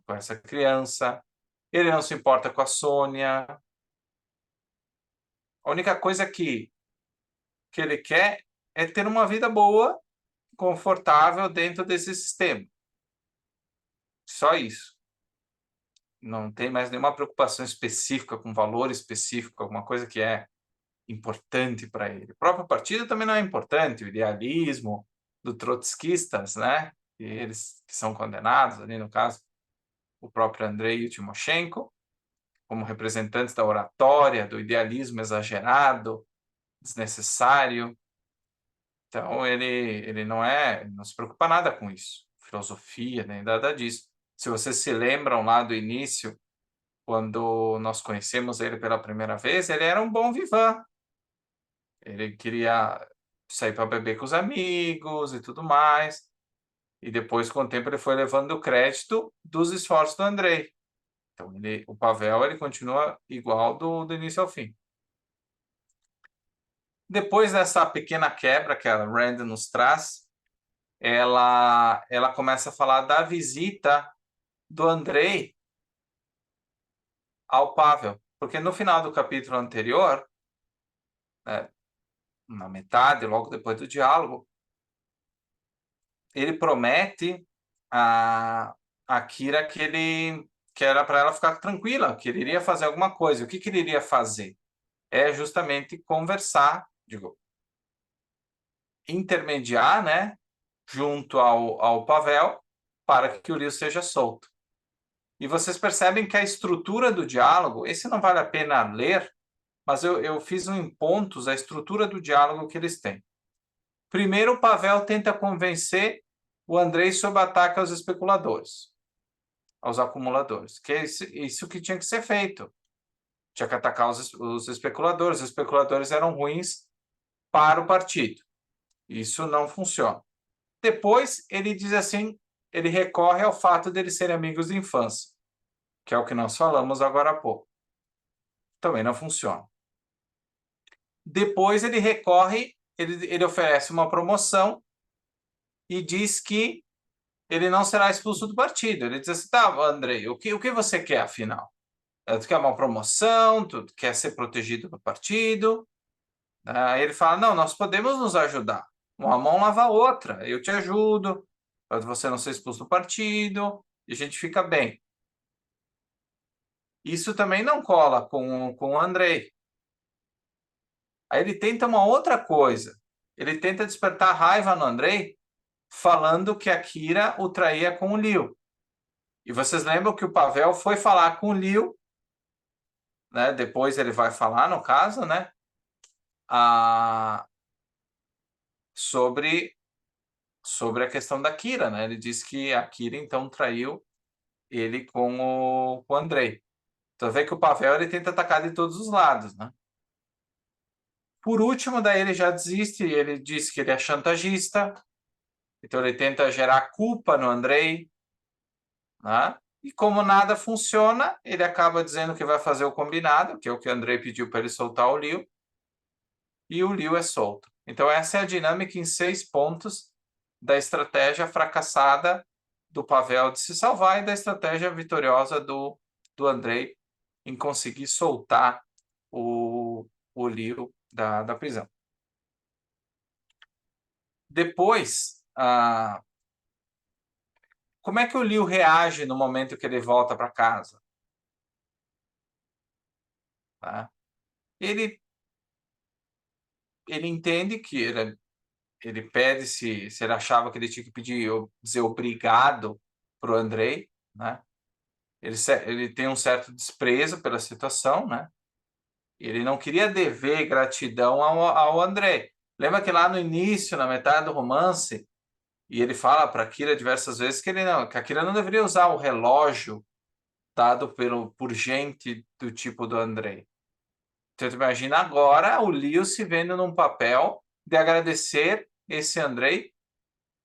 essa criança. Ele não se importa com a Sônia. A única coisa que ele quer é ter uma vida boa, confortável dentro desse sistema. Só isso. Não tem mais nenhuma preocupação específica com valor específico, alguma coisa que é importante para ele. O próprio partido também não é importante, o idealismo do trotskistas, né? E eles que são condenados ali, no caso, o próprio Andrei e o Timoshenko. como representantes da oratória, do idealismo exagerado, desnecessário. Então, ele não se preocupa nada com isso, filosofia, nem nada disso. Se vocês se lembram lá do início, quando nós conhecemos ele pela primeira vez, ele era um bom vivant. Ele queria sair para beber com os amigos e tudo mais. E depois, com o tempo, ele foi levando o crédito dos esforços do Andrei. Então, o Pavel ele continua igual do início ao fim. Depois dessa pequena quebra que a Rand nos traz, ela começa a falar da visita do Andrei ao Pavel. Porque no final do capítulo anterior, né, na metade, logo depois do diálogo, ele promete a Kira que era para ela ficar tranquila, que ele iria fazer alguma coisa. O que ele iria fazer? É justamente conversar, digo, intermediar, né, junto ao Pavel, para que o Leo seja solto. E vocês percebem que a estrutura do diálogo, esse não vale a pena ler, mas eu fiz em pontos a estrutura do diálogo que eles têm. Primeiro, o Pavel tenta convencer o Andrei sobre ataque aos especuladores, aos acumuladores, que é isso que tinha que ser feito. Tinha que atacar os especuladores. Os especuladores eram ruins para o partido. Isso não funciona. Depois, ele diz assim, ele recorre ao fato de eles serem amigos de infância, que é o que nós falamos agora há pouco. Também não funciona. Depois, ele recorre, ele oferece uma promoção e diz que ele não será expulso do partido. Ele diz assim, tá, Andrei, o que você quer, afinal? Tu quer uma promoção? Tu quer ser protegido do partido? Aí ele fala, não, nós podemos nos ajudar. Uma mão lava a outra. Eu te ajudo, para você não ser expulso do partido, e a gente fica bem. Isso também não cola com o Andrei. Aí ele tenta uma outra coisa. Ele tenta despertar raiva no Andrei, falando que a Kira o traía com o Liu. E vocês lembram que o Pavel foi falar com o Liu, né? Depois ele vai falar, no caso, né? Sobre a questão da Kira, né? Ele disse que a Kira então traiu ele com o Andrei. Então vê que o Pavel ele tenta atacar de todos os lados, né? Por último, daí ele já desiste, ele diz que ele é chantagista, então ele tenta gerar culpa no Andrei, né? E como nada funciona, ele acaba dizendo que vai fazer o combinado, que é o que o Andrei pediu para ele soltar o Liu, e o Liu é solto. Então essa é a dinâmica em 6 pontos da estratégia fracassada do Pavel de se salvar e da estratégia vitoriosa do Andrei em conseguir soltar o Liu da prisão. Depois, como é que o Liu reage no momento que ele volta para casa? Tá? Ele entende que ele pede se ele achava que ele tinha que dizer obrigado para o Andrei, né? Ele tem um certo desprezo pela situação, né? Ele não queria dever gratidão ao André. Lembra que lá no início, na metade do romance, e ele fala para a Kira diversas vezes que que a Kira não deveria usar o relógio dado por gente do tipo do André. Então, tu imagina agora o Leo se vendo num papel de agradecer esse Andrei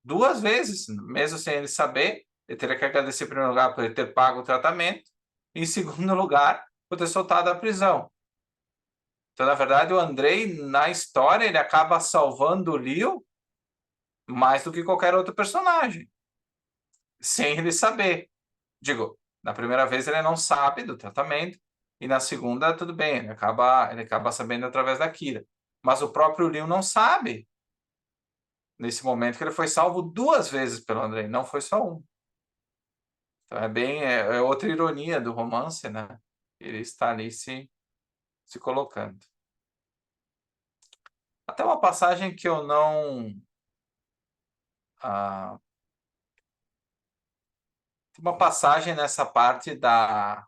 2 vezes, mesmo sem ele saber. Ele teria que agradecer, em primeiro lugar, por ele ter pago o tratamento, e em segundo lugar, por ter soltado a prisão. Então, na verdade, o Andrei, na história, ele acaba salvando o Leo mais do que qualquer outro personagem, sem ele saber. Digo, na primeira vez ele não sabe do tratamento, e na segunda, tudo bem, ele acaba sabendo através da Kira. Mas o próprio Leo não sabe, nesse momento, que ele foi salvo 2 vezes pelo Andrei, não foi só um. Então é outra ironia do romance, né? Ele está ali se colocando. Até uma passagem que eu não... tem uma passagem nessa parte da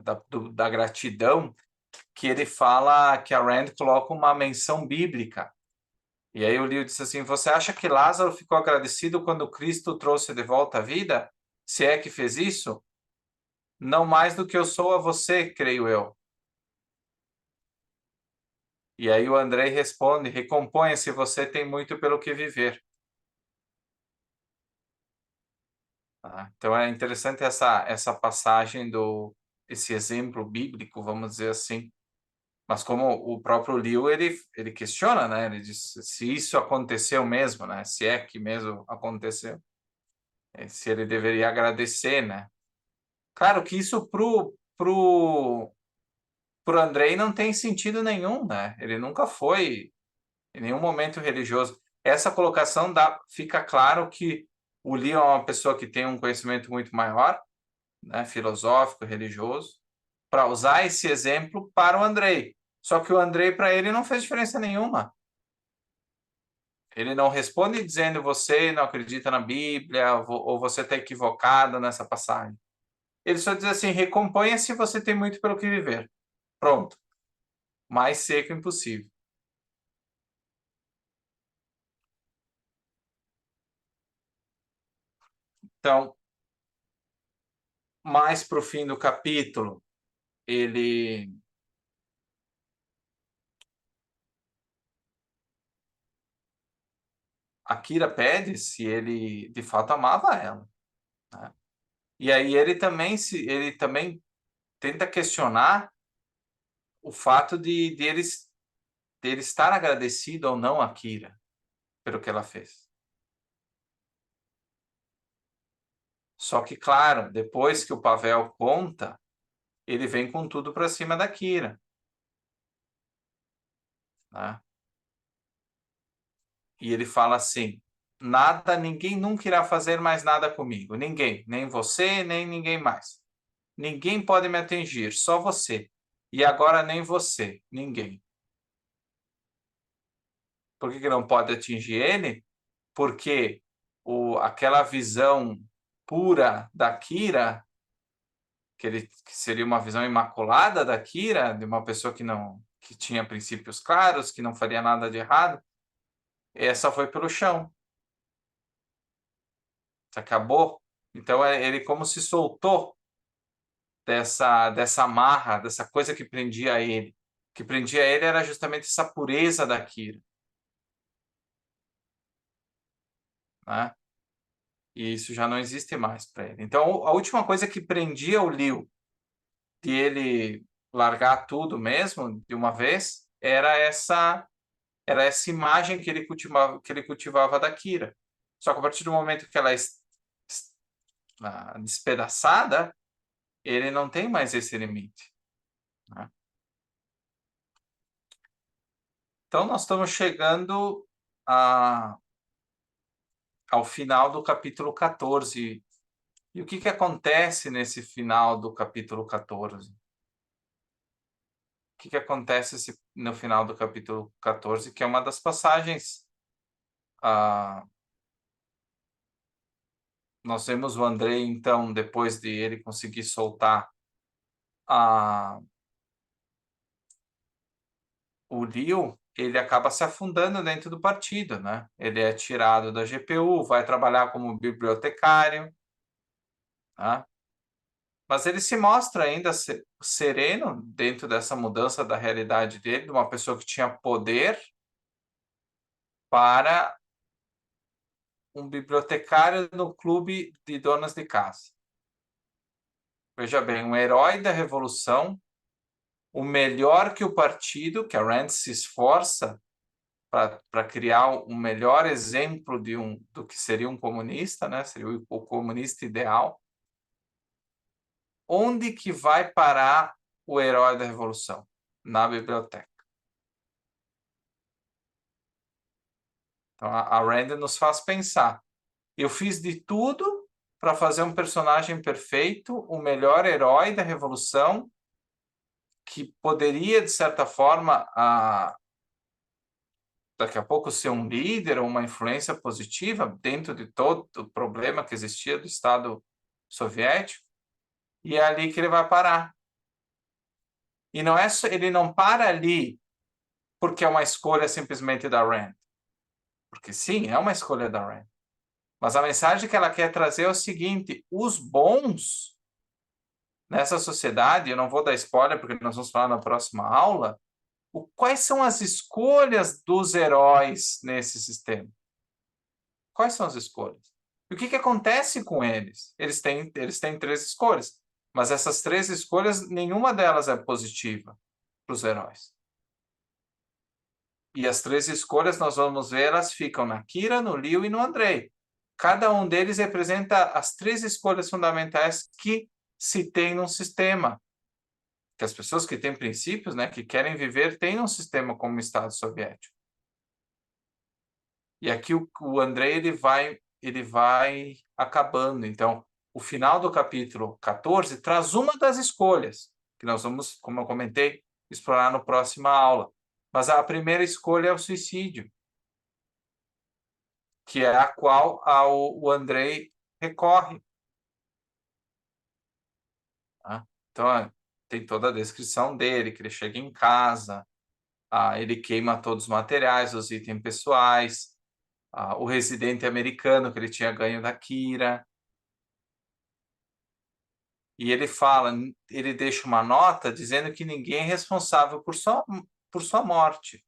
da gratidão, que ele fala que a Rand coloca uma menção bíblica. E aí o Leo disse assim: você acha que Lázaro ficou agradecido quando Cristo trouxe de volta a vida? Se é que fez isso? Não mais do que eu sou a você, creio eu. E aí o Andrei responde: recomponha-se, você tem muito pelo que viver. Tá? Então é interessante essa passagem esse exemplo bíblico, vamos dizer assim. Mas como o próprio Leo, ele questiona, né? Ele diz se isso aconteceu mesmo, né? Se é que mesmo aconteceu. Se ele deveria agradecer, né? Claro que isso pro Andrei não tem sentido nenhum, né? Ele nunca foi em nenhum momento religioso. Essa colocação fica claro que o Leo é uma pessoa que tem um conhecimento muito maior, né? Filosófico, religioso, para usar esse exemplo para o Andrei. Só que o Andrei, para ele, não fez diferença nenhuma. Ele não responde dizendo você não acredita na Bíblia ou você está equivocado nessa passagem. Ele só diz assim: recomponha-se, você tem muito pelo que viver. Pronto. Mais seco impossível. Então, mais para o fim do capítulo, a Kira pede se ele de fato amava ela, né? E aí ele também tenta questionar o fato de ele estar agradecido ou não a Kira pelo que ela fez. Só que, claro, depois que o Pavel conta, ele vem com tudo para cima da Kira, né? E ele fala assim: nada, ninguém nunca irá fazer mais nada comigo. Ninguém, nem você, nem ninguém mais. Ninguém pode me atingir, só você. E agora nem você, ninguém. Por que não pode atingir ele? Porque aquela visão pura da Kira, que seria uma visão imaculada da Kira, de uma pessoa que tinha princípios claros, que não faria nada de errado, essa foi pelo chão. Acabou. Então ele como se soltou dessa amarra, dessa coisa que prendia ele. O que prendia ele era justamente essa pureza da Kira, né? E isso já não existe mais para ele. Então a última coisa que prendia o Liu de ele largar tudo mesmo de uma vez era essa imagem que ele cultivava da Kira. Só que a partir do momento que ela é despedaçada, ele não tem mais esse limite, né? Então nós estamos chegando ao final do capítulo 14. E o que acontece nesse final do capítulo 14? O que acontece no final do capítulo 14, que é uma das passagens. Nós vemos o Andrei, então, depois de ele conseguir soltar o Leo, ele acaba se afundando dentro do partido, né? Ele é tirado da GPU, vai trabalhar como bibliotecário, né? Mas ele se mostra ainda sereno dentro dessa mudança da realidade dele, de uma pessoa que tinha poder para um bibliotecário no clube de donas de casa. Veja bem, um herói da revolução, o melhor que o partido, que a Rand se esforça para criar um melhor exemplo do que seria um comunista, né? Seria o comunista ideal. Onde que vai parar o herói da revolução? Na biblioteca. Então a Rand nos faz pensar. Eu fiz de tudo para fazer um personagem perfeito, o melhor herói da revolução, que poderia, de certa forma, daqui a pouco ser um líder ou uma influência positiva dentro de todo o problema que existia do Estado soviético, e é ali que ele vai parar. E não é só, ele não para ali porque é uma escolha simplesmente da Rand. Porque sim, é uma escolha da Rand. Mas a mensagem que ela quer trazer é o seguinte: os bons nessa sociedade, eu não vou dar spoiler porque nós vamos falar na próxima aula, quais são as escolhas dos heróis nesse sistema? Quais são as escolhas? E o que acontece com eles? Eles têm 3 escolhas, mas essas 3 escolhas, nenhuma delas é positiva para os heróis. E as 3 escolhas, nós vamos ver, elas ficam na Kira, no Liu e no Andrei. Cada um deles representa as 3 escolhas fundamentais que se tem num sistema. Que as pessoas que têm princípios, né, que querem viver, têm um sistema como o Estado soviético. E aqui o Andrei ele vai acabando. Então, o final do capítulo 14 traz uma das escolhas, que nós vamos, como eu comentei, explorar na próxima aula. Mas a primeira escolha é o suicídio, que é a qual o Andrei recorre. Tá? Então, tem toda a descrição dele, que ele chega em casa, ele queima todos os materiais, os itens pessoais, o residente americano que ele tinha ganho da Kira. E ele fala, ele deixa uma nota dizendo que ninguém é responsável por sua morte.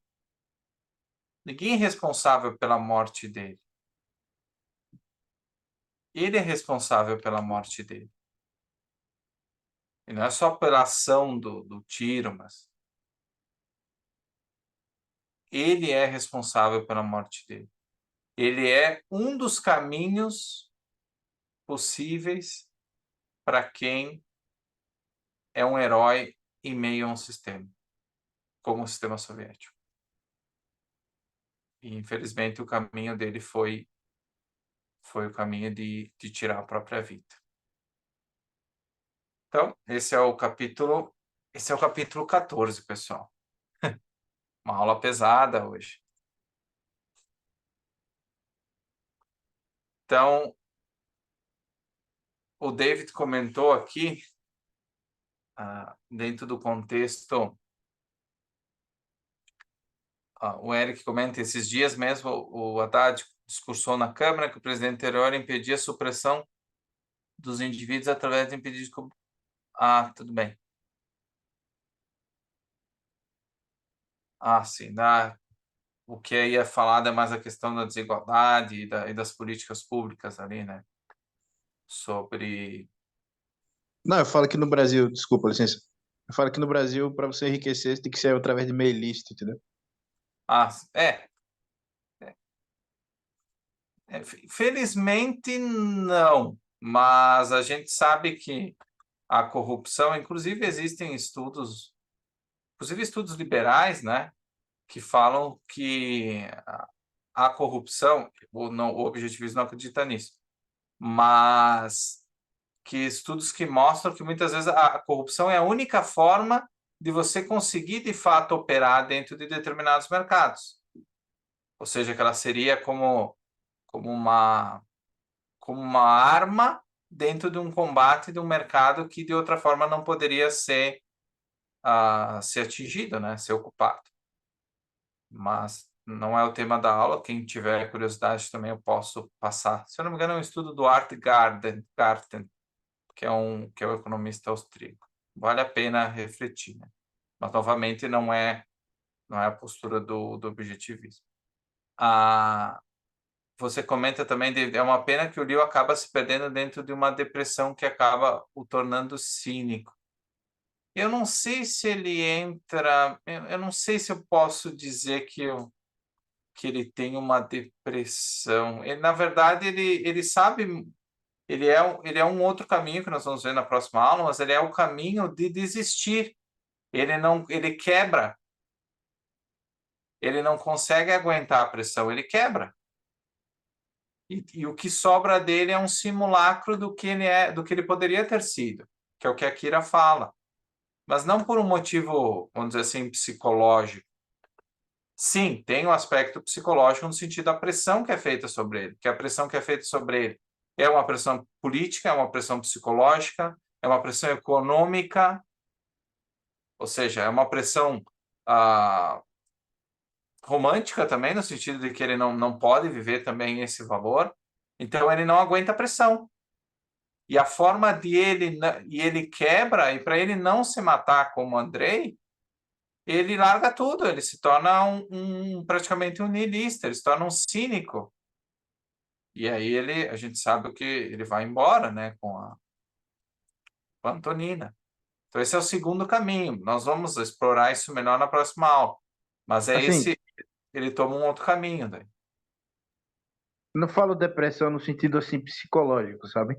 Ninguém é responsável pela morte dele. Ele é responsável pela morte dele. E não é só pela ação do tiro, mas ele é responsável pela morte dele. Ele é um dos caminhos possíveis para quem é um herói em meio a um sistema, como o sistema soviético. E, infelizmente, o caminho dele foi o caminho de tirar a própria vida. Então, esse é o capítulo 14, pessoal. Uma aula pesada hoje. Então, o David comentou aqui, dentro do contexto, o Eric comenta, esses dias mesmo o Haddad discursou na Câmara que o presidente anterior impedia a supressão dos indivíduos através de impedir... tudo bem. Sim, o que aí é falado é mais a questão da desigualdade e das políticas públicas ali, né? Sobre... Não, eu falo que no Brasil, desculpa, licença. Eu falo que no Brasil, para você enriquecer, você tem que ser através de meio ilícito, entendeu? É. Felizmente, não. Mas a gente sabe que a corrupção, inclusive existem estudos, inclusive estudos liberais, né? Que falam que a corrupção, o objetivismo não acredita nisso, mas que estudos que mostram que muitas vezes a corrupção é a única forma de você conseguir, de fato, operar dentro de determinados mercados. Ou seja, que ela seria como uma arma dentro de um combate de um mercado que, de outra forma, não poderia ser atingido, né? Ser ocupado. Mas não é o tema da aula. Quem tiver curiosidade também eu posso passar. Se eu não me engano, é um estudo do Art Garten, que é um economista austríaco. Vale a pena refletir, né? Mas, novamente, não é a postura do objetivismo. Você comenta também, é uma pena que o Liu acaba se perdendo dentro de uma depressão que acaba o tornando cínico. Eu não sei se ele entra... Eu não sei se eu posso dizer que ele tem uma depressão. Ele, na verdade, ele sabe... Ele é um outro caminho que nós vamos ver na próxima aula, mas ele é o caminho de desistir. Ele quebra. Ele não consegue aguentar a pressão, ele quebra. E o que sobra dele é um simulacro do que ele poderia ter sido, que é o que a Kira fala. Mas não por um motivo, vamos dizer assim, psicológico. Sim, tem um aspecto psicológico no sentido da pressão que é feita sobre ele, que a pressão que é feita sobre ele é uma pressão política, é uma pressão psicológica, é uma pressão econômica, ou seja, é uma pressão romântica também, no sentido de que ele não pode viver também esse valor, então ele não aguenta a pressão. E a forma de ele quebra, e para ele não se matar como Andrei, ele larga tudo, ele se torna praticamente um niilista, ele se torna um cínico. E aí a gente sabe que ele vai embora, né, com a Antonina. Então esse é o segundo caminho. Nós vamos explorar isso melhor na próxima aula. Mas Assim, ele toma um outro caminho daí. não falo depressão no sentido assim psicológico, sabe?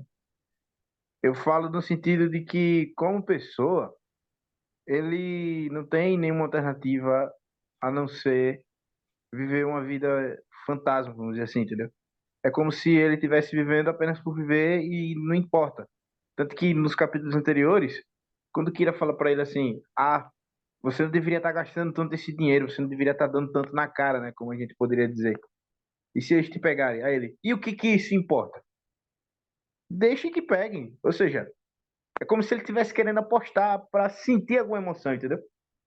Eu falo no sentido de que, como pessoa, ele não tem nenhuma alternativa a não ser viver uma vida fantasma, vamos dizer assim, entendeu? É como se ele estivesse vivendo apenas por viver e não importa. Tanto que nos capítulos anteriores, quando Kira fala pra ele assim, você não deveria estar gastando tanto esse dinheiro, você não deveria estar dando tanto na cara, né? Como a gente poderia dizer. E se eles te pegarem? Aí ele, e o que que isso importa? Deixem que peguem. Ou seja, é como se ele estivesse querendo apostar para sentir alguma emoção, entendeu?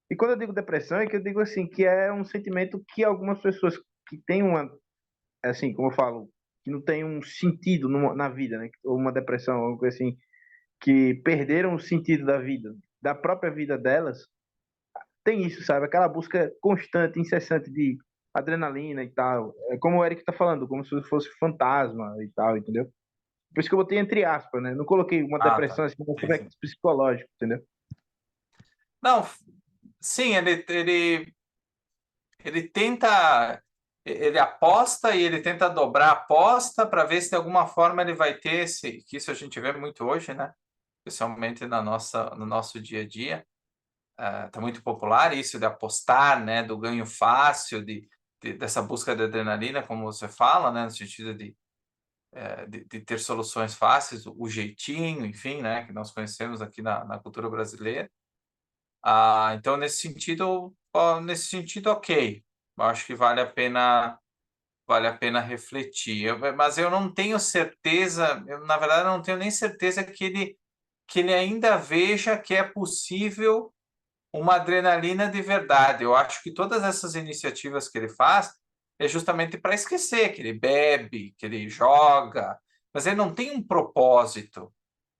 E quando eu digo depressão, é que eu digo assim, que é um sentimento que algumas pessoas que têm uma, assim, como eu falo, que não tem um sentido na vida, né? Ou uma depressão, algo assim, que perderam o sentido da vida, da própria vida delas, tem isso, sabe? Aquela busca constante, incessante de adrenalina e tal. É como o Eric tá falando, como se fosse fantasma e tal, entendeu? Por isso que eu botei entre aspas, né? Não coloquei uma Tá. depressão assim, um Sim, sim. aspecto psicológico, entendeu? Não, sim, ele tenta, ele aposta e ele tenta dobrar a aposta para ver se de alguma forma ele vai ter que isso a gente vê muito hoje, né? Especialmente no nosso dia a dia. Tá muito popular isso de apostar, né? Do ganho fácil, dessa busca de adrenalina, como você fala, né? No sentido de ter soluções fáceis, o jeitinho, enfim, né? Que nós conhecemos aqui na cultura brasileira. Então, nesse sentido, ok. Eu acho que vale a pena refletir. Mas eu não tenho certeza, na verdade, eu não tenho nem certeza que ele ainda veja que é possível uma adrenalina de verdade. Eu acho que todas essas iniciativas que ele faz é justamente para esquecer que ele bebe, que ele joga, mas ele não tem um propósito.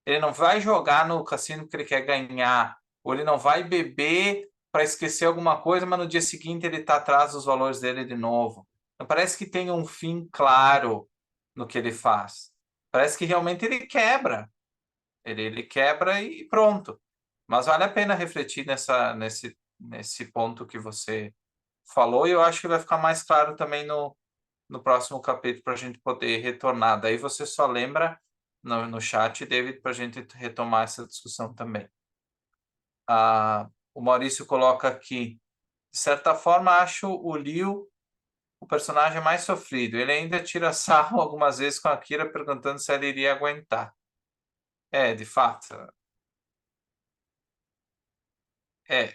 Ele não vai jogar no cassino que ele quer ganhar, ou ele não vai beber para esquecer alguma coisa, mas no dia seguinte ele está atrás dos valores dele de novo. Não parece que tem um fim claro no que ele faz. Parece que realmente ele quebra. Ele quebra e pronto. Mas vale a pena refletir nesse ponto que você falou, e eu acho que vai ficar mais claro também no próximo capítulo para a gente poder retornar. Daí você só lembra no chat, David, para a gente retomar essa discussão também. O Maurício coloca aqui, de certa forma, acho o Liu o personagem mais sofrido. Ele ainda tira sarro algumas vezes com a Kira, perguntando se ela iria aguentar. De fato.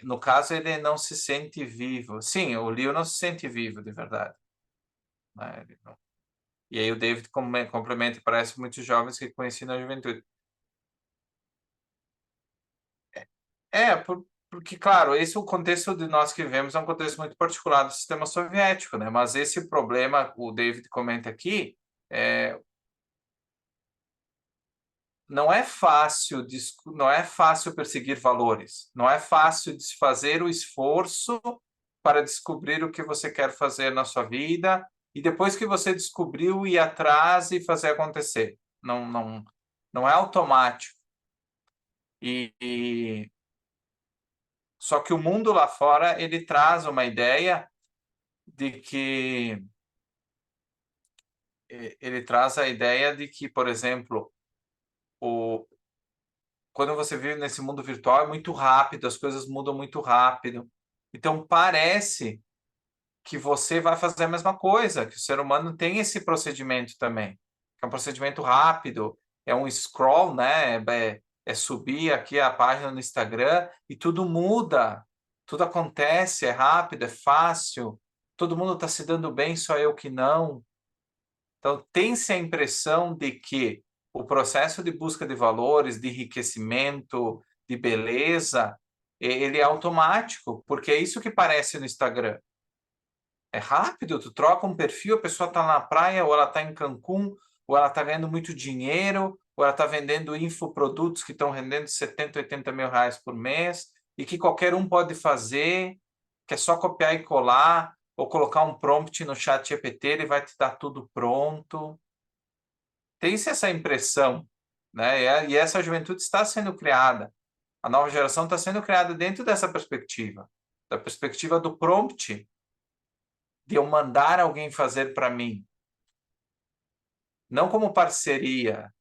No caso, ele não se sente vivo. Sim, o Liu não se sente vivo, de verdade. Né? E aí o David complementa, parece muitos jovens que conheci na juventude. Porque, claro, esse é o contexto de nós que vivemos, é um contexto muito particular do sistema soviético, né? Mas esse problema, o David comenta aqui, não é fácil, não é fácil perseguir valores, não é fácil fazer o esforço para descobrir o que você quer fazer na sua vida e depois que você descobriu ir atrás e fazer acontecer. Não é automático. E só que o mundo lá fora ele traz uma ideia de que ele traz a ideia de que, por exemplo, o, quando você vive nesse mundo virtual é muito rápido, as coisas mudam muito rápido. Então parece que você vai fazer a mesma coisa, que o ser humano tem esse procedimento também. É um procedimento rápido, é um scroll, né? É subir aqui a página no Instagram e tudo muda, tudo acontece, é rápido, é fácil, todo mundo está se dando bem, só eu que não. Então, tem-se a impressão de que o processo de busca de valores, de enriquecimento, de beleza, ele é automático, porque é isso que parece no Instagram. É rápido, tu troca um perfil, a pessoa está na praia, ou ela está em Cancún, ou ela está ganhando muito dinheiro, ou ela está vendendo infoprodutos que estão rendendo 70, 80 mil reais por mês, e que qualquer um pode fazer, que é só copiar e colar, ou colocar um prompt no chat GPT, ele vai te dar tudo pronto. Tem-se essa impressão, né? E essa juventude está sendo criada. A nova geração está sendo criada dentro dessa perspectiva, da perspectiva do prompt, de eu mandar alguém fazer para mim. Não como parceria,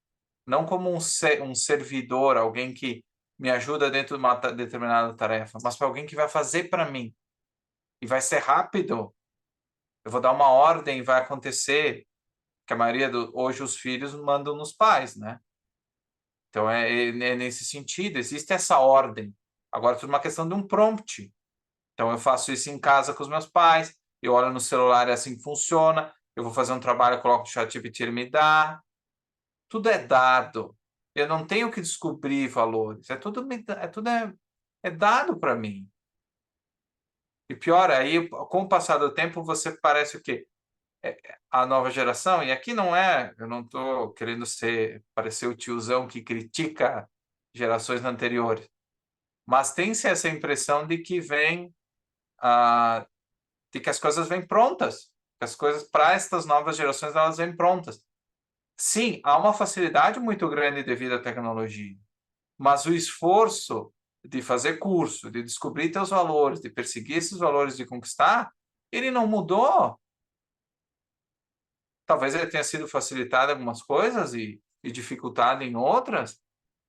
não como um servidor, alguém que me ajuda dentro de uma determinada tarefa, mas para alguém que vai fazer para mim. E vai ser rápido. Eu vou dar uma ordem e vai acontecer. Que a maioria hoje os filhos mandam nos pais, né? Então é nesse sentido, existe essa ordem. Agora, tudo uma questão de um prompt. Então, eu faço isso em casa com os meus pais, eu olho no celular e é assim que funciona. Eu vou fazer um trabalho, eu coloco no ChatGPT, ele me dá. Tudo é dado. Eu não tenho que descobrir valores. É dado para mim. E pior, aí, com o passar do tempo, você parece o quê? A nova geração, e aqui não é, eu não estou querendo parecer o tiozão que critica gerações anteriores, mas tem-se essa impressão de que de que as coisas vêm prontas, que as coisas para estas novas gerações elas vêm prontas. Sim, há uma facilidade muito grande devido à tecnologia, mas o esforço de fazer curso, de descobrir teus valores, de perseguir esses valores, de conquistar, ele não mudou. Talvez ele tenha sido facilitado em algumas coisas e dificultado em outras,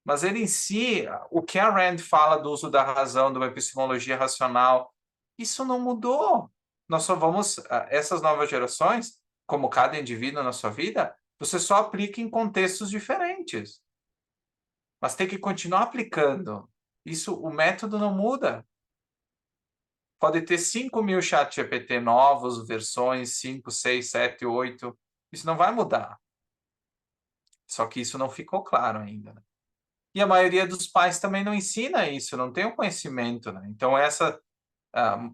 mas ele em si, o que a Rand fala do uso da razão, de uma epistemologia racional, isso não mudou. Nós só vamos, essas novas gerações, como cada indivíduo na sua vida, você só aplica em contextos diferentes. Mas tem que continuar aplicando. Isso, o método não muda. Pode ter 5.000 chat GPT novos, versões 5, 6, 7, 8. Isso não vai mudar. Só que isso não ficou claro ainda, né? E a maioria dos pais também não ensina isso, não tem o conhecimento, né? Então,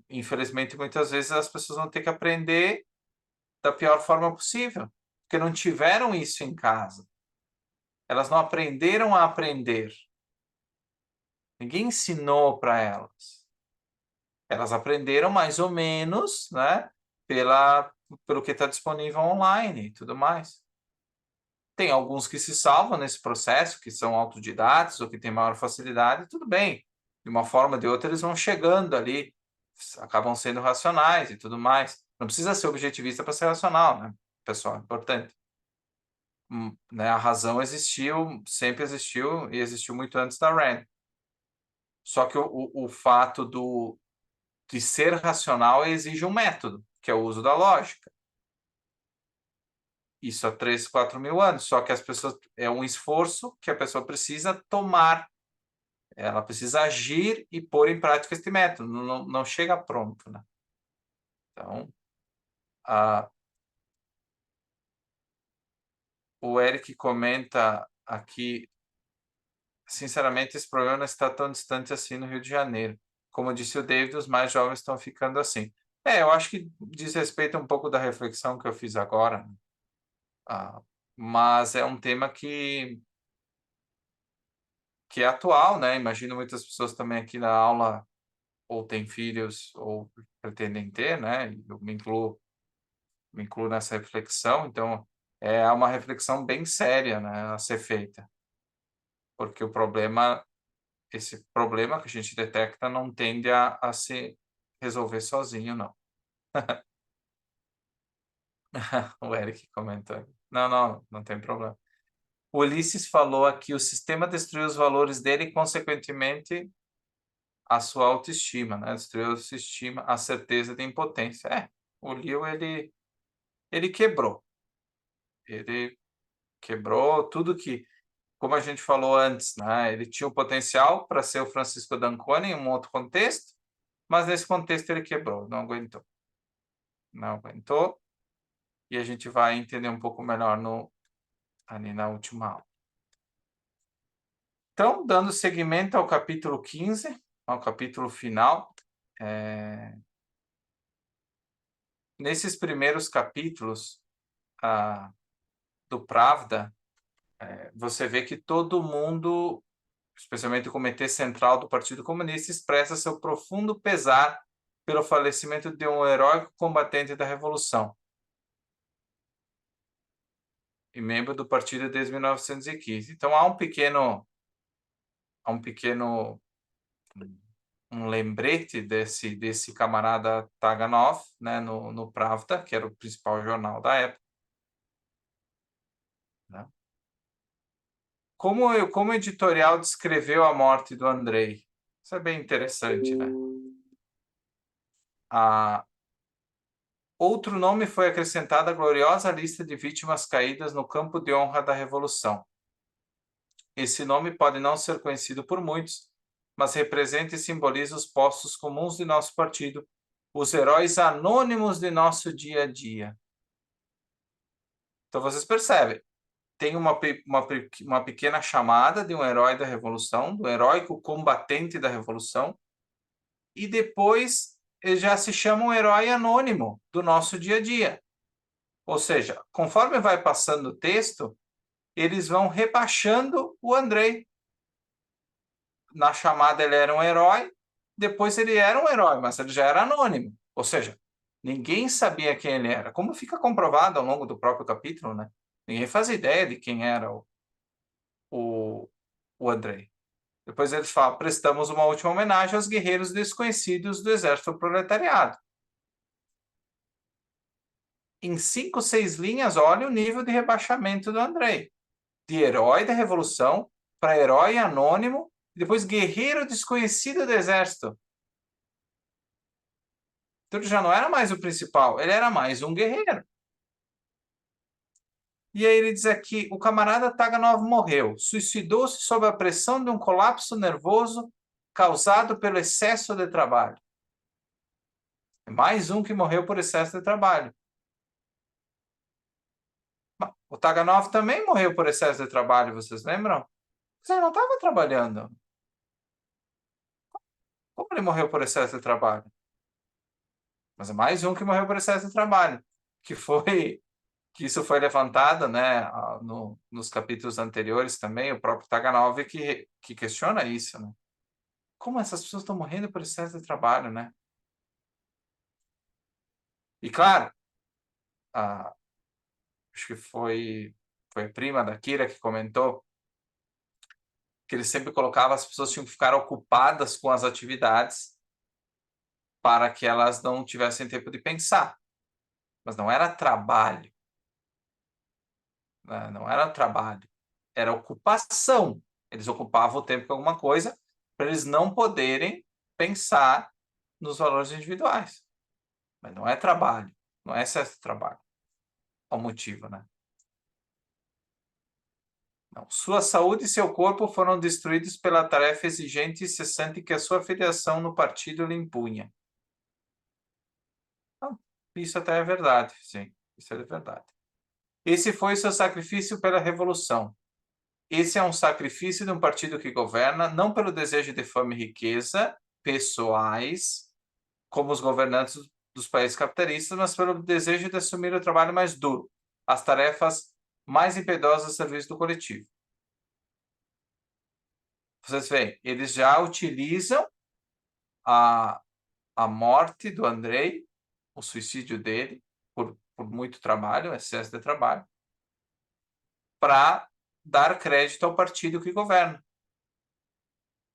infelizmente, muitas vezes as pessoas vão ter que aprender da pior forma possível, porque não tiveram isso em casa. Elas não aprenderam a aprender. Ninguém ensinou para elas. Elas aprenderam mais ou menos, né? Pelo que está disponível online e tudo mais. Tem alguns que se salvam nesse processo, que são autodidatos ou que têm maior facilidade, tudo bem. De uma forma ou de outra, eles vão chegando ali, acabam sendo racionais e tudo mais. Não precisa ser objetivista para ser racional, né, pessoal? É importante. Né, a razão existiu, sempre existiu e existiu muito antes da Rand. Só que o fato de ser racional exige um método, que é o uso da lógica. Isso há 3, 4 mil anos. Só que as pessoas é um esforço que a pessoa precisa tomar. Ela precisa agir e pôr em prática este método. Não chega pronto, né? Então, o Eric comenta aqui, sinceramente, esse problema não está tão distante assim no Rio de Janeiro. Como disse o David, os mais jovens estão ficando assim. Eu acho que diz respeito um pouco da reflexão que eu fiz agora, né? Mas é um tema que é atual, né? Imagino muitas pessoas também aqui na aula ou têm filhos ou pretendem ter, né? Eu me incluo nessa reflexão, então é uma reflexão bem séria, né, a ser feita, porque esse problema que a gente detecta não tende a se resolver sozinho, não. O Eric comentou. Não tem problema. O Ulisses falou aqui, o sistema destruiu os valores dele e, consequentemente, a sua autoestima, né? Destruiu a autoestima, a certeza de impotência. O Leo, ele quebrou. Ele quebrou tudo que, como a gente falou antes, né? Ele tinha o potencial para ser o Francisco d'Ancona em um outro contexto, mas nesse contexto ele quebrou, não aguentou. Não aguentou, e a gente vai entender um pouco melhor ali na última aula. Então, dando seguimento ao capítulo 15, ao capítulo final. Nesses primeiros capítulos do Pravda, você vê que todo mundo, especialmente o Comitê Central do Partido Comunista, expressa seu profundo pesar pelo falecimento de um heróico combatente da Revolução e membro do partido desde 1915. Então há um pequeno lembrete desse camarada Taganov, né, no Pravda, que era o principal jornal da época. Né? Como o editorial descreveu a morte do Andrei? Isso é bem interessante, né? Outro nome foi acrescentado à gloriosa lista de vítimas caídas no campo de honra da Revolução. Esse nome pode não ser conhecido por muitos, mas representa e simboliza os postos comuns de nosso partido, os heróis anônimos de nosso dia a dia. Então vocês percebem, tem uma pequena chamada de um herói da Revolução, do heróico combatente da Revolução, e depois ele já se chama um herói anônimo do nosso dia a dia. Ou seja, conforme vai passando o texto, eles vão rebaixando o Andrei. Na chamada ele era um herói, depois ele era um herói, mas ele já era anônimo. Ou seja, ninguém sabia quem ele era. Como fica comprovado ao longo do próprio capítulo, né? Ninguém faz ideia de quem era o Andrei. Depois eles falam, prestamos uma última homenagem aos guerreiros desconhecidos do exército proletariado. Em 5, 6 linhas, olha o nível de rebaixamento do Andrei. De herói da Revolução para herói anônimo, e depois guerreiro desconhecido do exército. Então ele já não era mais o principal, ele era mais um guerreiro. E aí ele diz aqui, o camarada Taganov morreu, suicidou-se sob a pressão de um colapso nervoso causado pelo excesso de trabalho. Mais um que morreu por excesso de trabalho. O Taganov também morreu por excesso de trabalho, vocês lembram? Você não estava trabalhando. Como ele morreu por excesso de trabalho? Mas é mais um que morreu por excesso de trabalho, que isso foi levantado, né, nos capítulos anteriores também, o próprio Taganov que questiona isso, né? Como essas pessoas estão morrendo por excesso de trabalho, né? E claro, acho que foi a prima da Kira que comentou que ele sempre colocava as pessoas tinham que ficar ocupadas com as atividades para que elas não tivessem tempo de pensar. Mas não era trabalho. Né? Não era trabalho. Era ocupação. Eles ocupavam o tempo com alguma coisa para eles não poderem pensar nos valores individuais. Mas não é trabalho. Não é excesso de trabalho. É o motivo, né? Não. Sua saúde e seu corpo foram destruídos pela tarefa exigente e cessante que a sua filiação no partido lhe impunha. Não, isso até é verdade, sim. Isso é verdade. Esse foi o seu sacrifício pela revolução. Esse é um sacrifício de um partido que governa, não pelo desejo de fama e riqueza pessoais, como os governantes dos países capitalistas, mas pelo desejo de assumir o trabalho mais duro, as tarefas mais impiedosas a serviço do coletivo. Vocês veem, eles já utilizam a morte do Andrei, o suicídio dele, por muito trabalho, excesso de trabalho, para dar crédito ao partido que governa.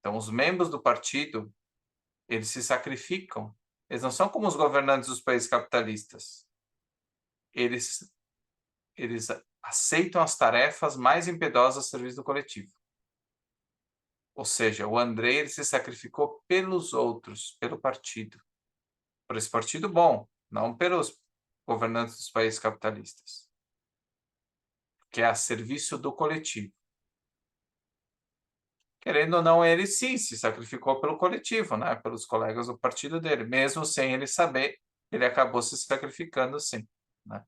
Então, os membros do partido, eles se sacrificam. Eles não são como os governantes dos países capitalistas. Eles aceitam as tarefas mais impiedosas a serviço do coletivo. Ou seja, o Andrei ele se sacrificou pelos outros, pelo partido. Por esse partido bom, não pelos governantes dos países capitalistas. Que é a serviço do coletivo. Querendo ou não, ele sim se sacrificou pelo coletivo, né? Pelos colegas do partido dele. Mesmo sem ele saber, ele acabou se sacrificando sim. Né?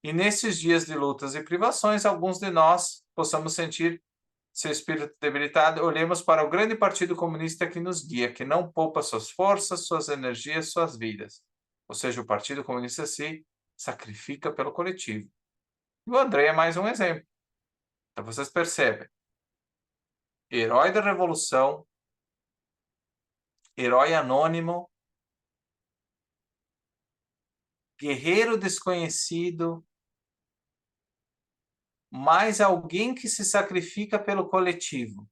E nesses dias de lutas e privações, alguns de nós possamos sentir seu espírito debilitado, olhemos para o grande partido comunista que nos guia, que não poupa suas forças, suas energias, suas vidas. Ou seja, o Partido Comunista se sacrifica pelo coletivo. E o Andrei é mais um exemplo. Então vocês percebem. Herói da revolução, herói anônimo, guerreiro desconhecido, mas alguém que se sacrifica pelo coletivo.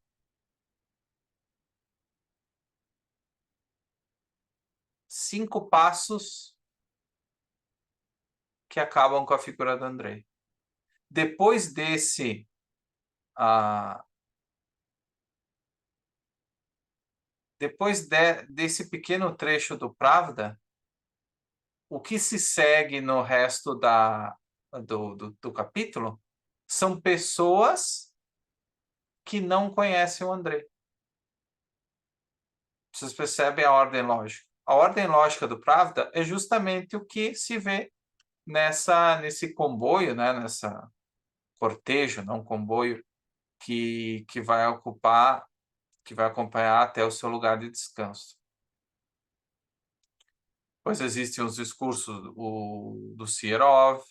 Cinco passos que acabam com a figura do Andrei. Depois desse desse pequeno trecho do Pravda, o que se segue no resto do capítulo são pessoas que não conhecem o Andrei. Vocês percebem a ordem lógica. A ordem lógica do Pravda é justamente o que se vê nesse comboio, né? Nessa cortejo, não comboio, que vai ocupar, que vai acompanhar até o seu lugar de descanso. Pois existem os discursos do Sierov.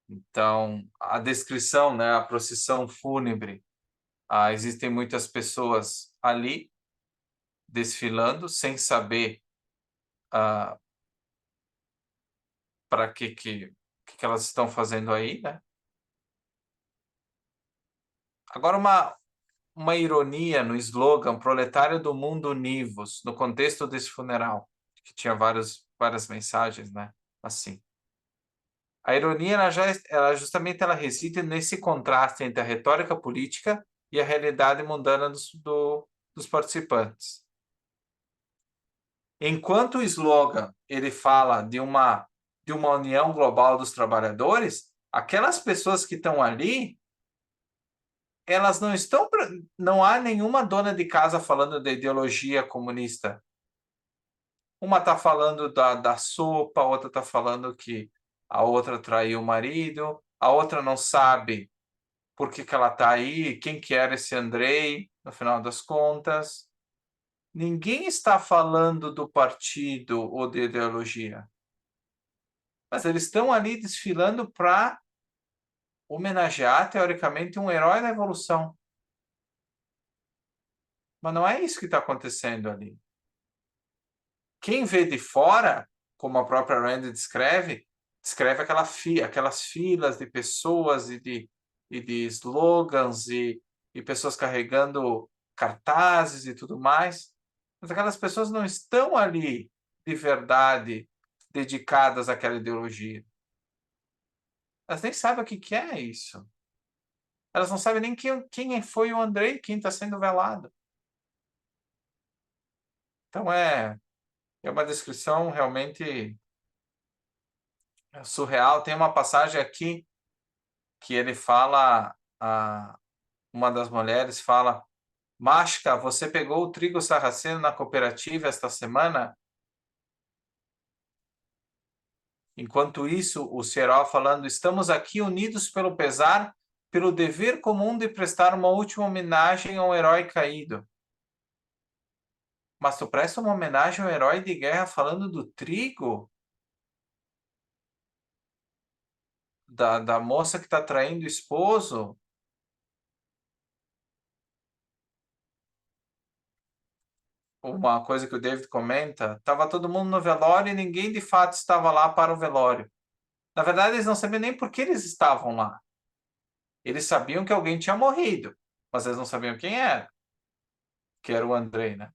Então, a descrição, né, a procissão fúnebre, existem muitas pessoas ali desfilando sem saber para que elas estão fazendo aí, né? Agora, uma ironia no slogan Proletário do Mundo Univos, no contexto desse funeral, que tinha várias mensagens, né? Assim. A ironia, justamente ela reside nesse contraste entre a retórica política e a realidade mundana dos participantes. Enquanto o slogan ele fala de uma união global dos trabalhadores, aquelas pessoas que estão ali, elas não estão, não há nenhuma dona de casa falando da ideologia comunista. Uma está falando da sopa, a outra está falando que a outra traiu o marido, a outra não sabe por que ela está aí, quem que era esse Andrei, no final das contas. Ninguém está falando do partido ou de ideologia. Mas eles estão ali desfilando para homenagear, teoricamente, um herói da evolução. Mas não é isso que está acontecendo ali. Quem vê de fora, como a própria Rand descreve aquelas filas de pessoas e de slogans e pessoas carregando cartazes e tudo mais. Mas aquelas pessoas não estão ali de verdade dedicadas àquela ideologia. Elas nem sabem o que é isso. Elas não sabem nem quem foi o Andrei, quem está sendo velado. Então é uma descrição realmente surreal. Tem uma passagem aqui que ele fala, uma das mulheres fala: Mashka, você pegou o trigo sarraceno na cooperativa esta semana? Enquanto isso, o Seró falando: estamos aqui unidos pelo pesar, pelo dever comum de prestar uma última homenagem ao herói caído. Mas tu presta uma homenagem ao herói de guerra falando do trigo? Da moça que está traindo o esposo? Uma coisa que o David comenta: estava todo mundo no velório e ninguém de fato estava lá para o velório. Na verdade, eles não sabiam nem por que eles estavam lá. Eles sabiam que alguém tinha morrido, mas eles não sabiam quem era, que era o Andrei, né?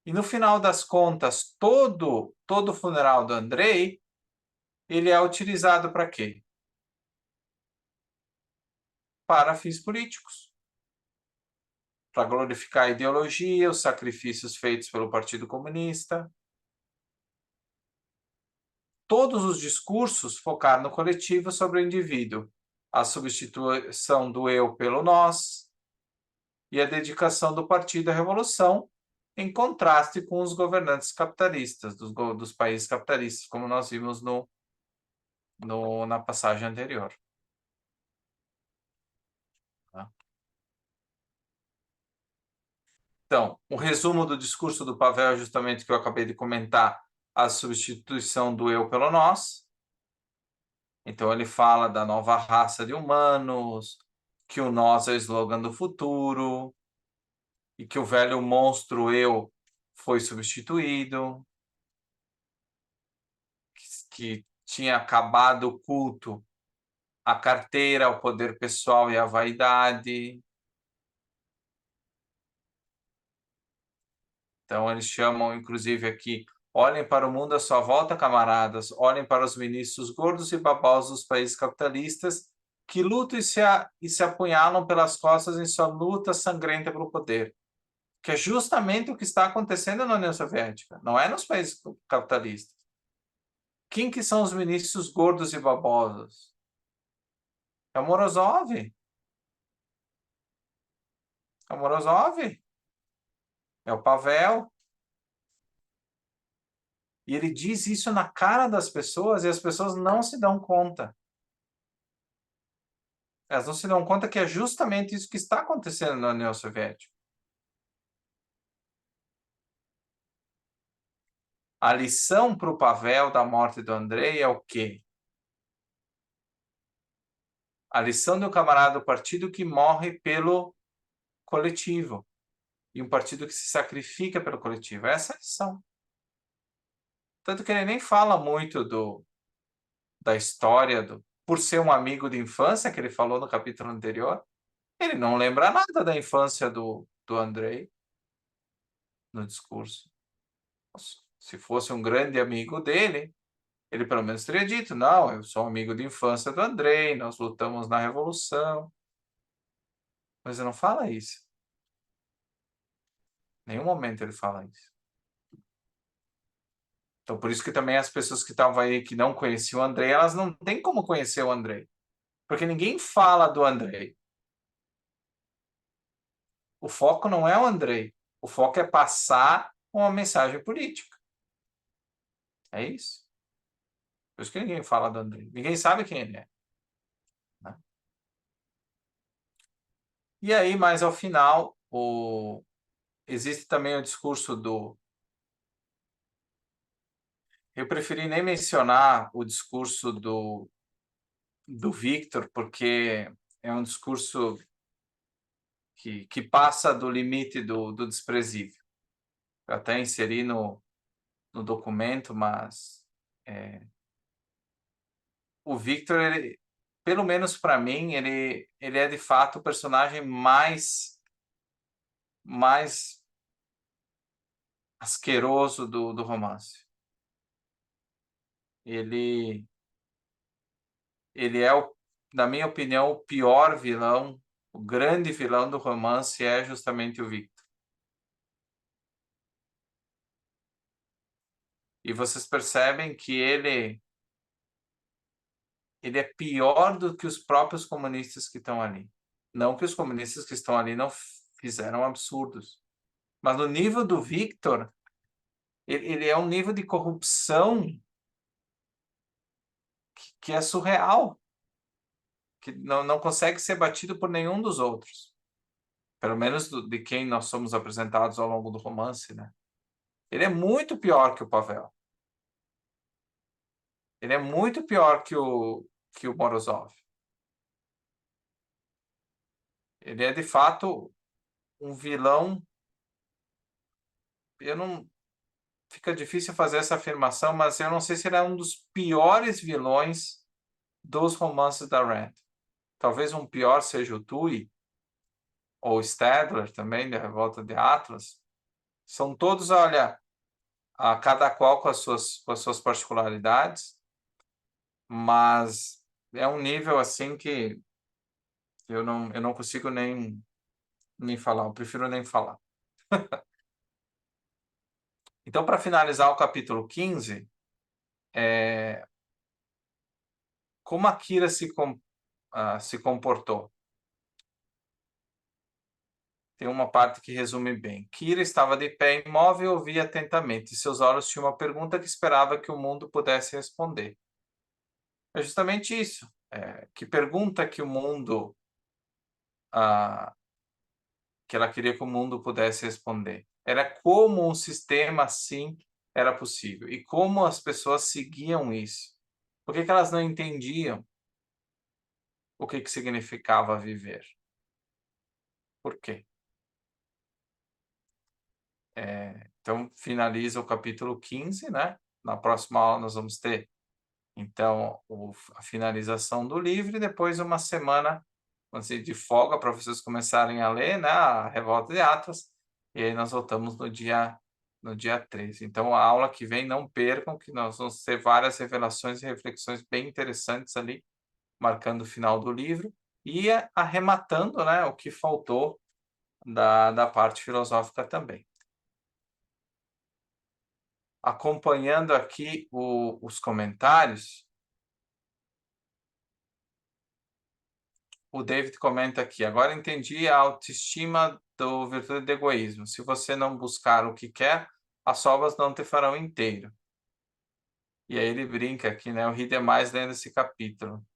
E no final das contas, todo o funeral do Andrei, ele é utilizado para quê? Para fins políticos. Para glorificar a ideologia, os sacrifícios feitos pelo Partido Comunista. Todos os discursos focaram no coletivo sobre o indivíduo, a substituição do eu pelo nós e a dedicação do partido à revolução, em contraste com os governantes capitalistas, dos países capitalistas, como nós vimos na passagem anterior. Tá? Então, o resumo do discurso do Pavel é justamente o que eu acabei de comentar, a substituição do eu pelo nós. Então, ele fala da nova raça de humanos, que o nós é o slogan do futuro, e que o velho monstro eu foi substituído, que tinha acabado o culto à carteira, ao poder pessoal e à vaidade. Então, eles chamam, inclusive, aqui: olhem para o mundo à sua volta, camaradas, olhem para os ministros gordos e babosos dos países capitalistas que lutam e se apunhalam pelas costas em sua luta sangrenta pelo poder. Que é justamente o que está acontecendo na União Soviética, não é nos países capitalistas. Quem que são os ministros gordos e babosos? É o Morozov. É o Morozov. É o Pavel. E ele diz isso na cara das pessoas e as pessoas não se dão conta. Elas não se dão conta que é justamente isso que está acontecendo na União Soviética. A lição para o Pavel da morte do Andrei é o quê? A lição do camarada do partido que morre pelo coletivo. E um partido que se sacrifica pelo coletivo. Essa é a lição. Tanto que ele nem fala muito da história, por ser um amigo de infância, que ele falou no capítulo anterior. Ele não lembra nada da infância do Andrei no discurso. Se fosse um grande amigo dele, ele pelo menos teria dito: não, eu sou amigo de infância do Andrei, nós lutamos na Revolução. Mas ele não fala isso. Em nenhum momento ele fala isso. Então, por isso que também as pessoas que estavam aí, que não conheciam o Andrei, elas não têm como conhecer o Andrei. Porque ninguém fala do Andrei. O foco não é o Andrei. O foco é passar uma mensagem política. É isso. Por isso que ninguém fala do Andrei. Ninguém sabe quem ele é. Né? E aí, mais ao final, existe também o discurso do... Eu preferi nem mencionar o discurso do Victor, porque é um discurso que passa do limite do desprezível. Eu até inseri no documento, mas o Victor, ele, pelo menos para mim, ele é de fato o personagem mais asqueroso do romance. Ele é, na minha opinião, o pior vilão, o grande vilão do romance é justamente o Victor. E vocês percebem que ele é pior do que os próprios comunistas que estão ali. Não que os comunistas que estão ali não fizeram absurdos, mas no nível do Victor, ele é um nível de corrupção que é surreal, que não consegue ser batido por nenhum dos outros. Pelo menos de quem nós somos apresentados ao longo do romance, né? Ele é muito pior que o Pavel. Ele é muito pior que o Morozov. Ele é, de fato, um vilão. Eu não... Fica difícil fazer essa afirmação, mas eu não sei se ele é um dos piores vilões dos romances da Rand. Talvez um pior seja o Tui, ou o Stadler também, da Revolta de Atlas. São todos, olha, a cada qual com as suas particularidades, mas é um nível assim que eu não consigo nem falar, eu prefiro nem falar. Então, para finalizar o capítulo 15, como a Kira se comportou? Tem uma parte que resume bem. Kira estava de pé imóvel e ouvia atentamente. Seus olhos tinham uma pergunta que esperava que o mundo pudesse responder. É justamente isso. Que pergunta que o mundo que ela queria que o mundo pudesse responder. Era como um sistema assim era possível e como as pessoas seguiam isso. Por que elas não entendiam o que significava viver? Por quê? Então, finaliza o capítulo 15, né? Na próxima aula nós vamos ter, então, a finalização do livro e depois uma semana, vamos dizer, de folga para vocês começarem a ler, né? A Revolta de Atlas. E aí nós voltamos no dia 13. Então, a aula que vem, não percam, que nós vamos ter várias revelações e reflexões bem interessantes ali, marcando o final do livro e arrematando, né, o que faltou da parte filosófica também. Acompanhando aqui os comentários, o David comenta aqui: agora entendi a autoestima do virtude do egoísmo. Se você não buscar o que quer, as obras não te farão inteiro. E aí ele brinca aqui, né? Eu ri demais lendo esse capítulo.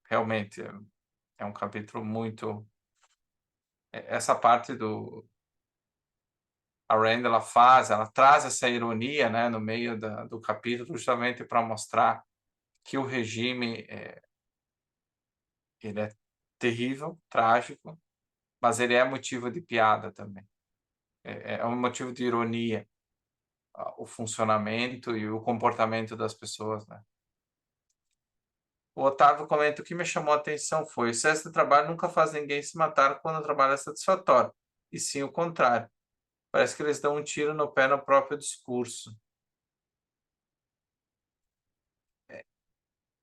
Realmente, é um capítulo muito... Essa parte a Rand, ela traz essa ironia, né, no meio do capítulo, justamente para mostrar que o regime ele é terrível, trágico, mas ele é motivo de piada também. É um motivo de ironia, o funcionamento e o comportamento das pessoas, né? O Otávio comenta: o que me chamou a atenção foi: o excesso de trabalho nunca faz ninguém se matar quando o trabalho é satisfatório, e sim o contrário. Parece que eles dão um tiro no pé no próprio discurso.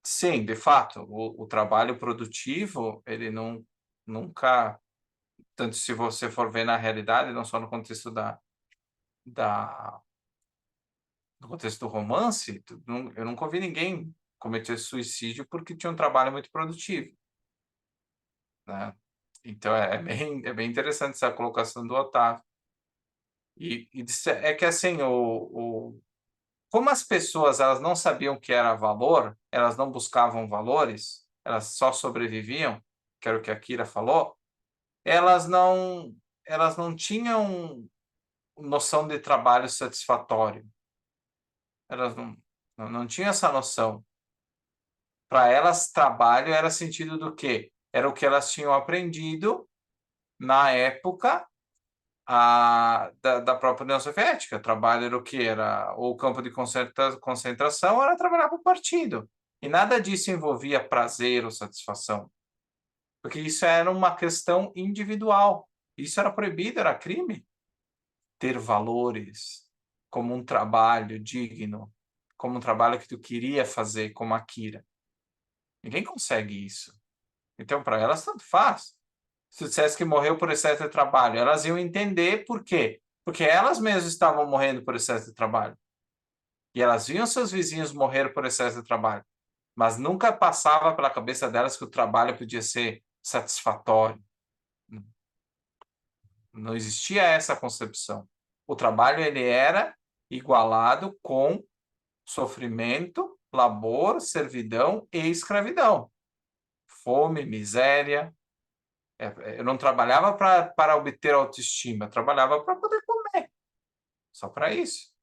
Sim, de fato, o trabalho produtivo, ele nunca, tanto se você for ver na realidade, não só no contexto da no contexto do romance, eu nunca ouvi ninguém cometer suicídio porque tinha um trabalho muito produtivo, né? Então é bem interessante essa colocação do Otávio. É que assim, como as pessoas elas não sabiam o que era valor, elas não buscavam valores, elas só sobreviviam, que era o que a Kira falou, elas não tinham noção de trabalho satisfatório. Elas não tinham essa noção. Para elas, trabalho era sentido do quê? Era o que elas tinham aprendido na época da própria União Soviética. Trabalho era o quê? Era o campo de concentração, era trabalhar para o partido. E nada disso envolvia prazer ou satisfação, porque isso era uma questão individual. Isso era proibido, era crime. Ter valores como um trabalho digno, como um trabalho que tu queria fazer, como a Kira. Ninguém consegue isso. Então, para elas, tanto faz. Se dissesse que morreu por excesso de trabalho, elas iam entender por quê. Porque elas mesmas estavam morrendo por excesso de trabalho. E elas viam seus vizinhos morrer por excesso de trabalho. Mas nunca passava pela cabeça delas que o trabalho podia ser satisfatório. Não existia essa concepção. O trabalho ele era igualado com sofrimento, labor, servidão e escravidão. Fome, miséria. Eu não trabalhava para obter autoestima, eu trabalhava para poder comer. Só para isso.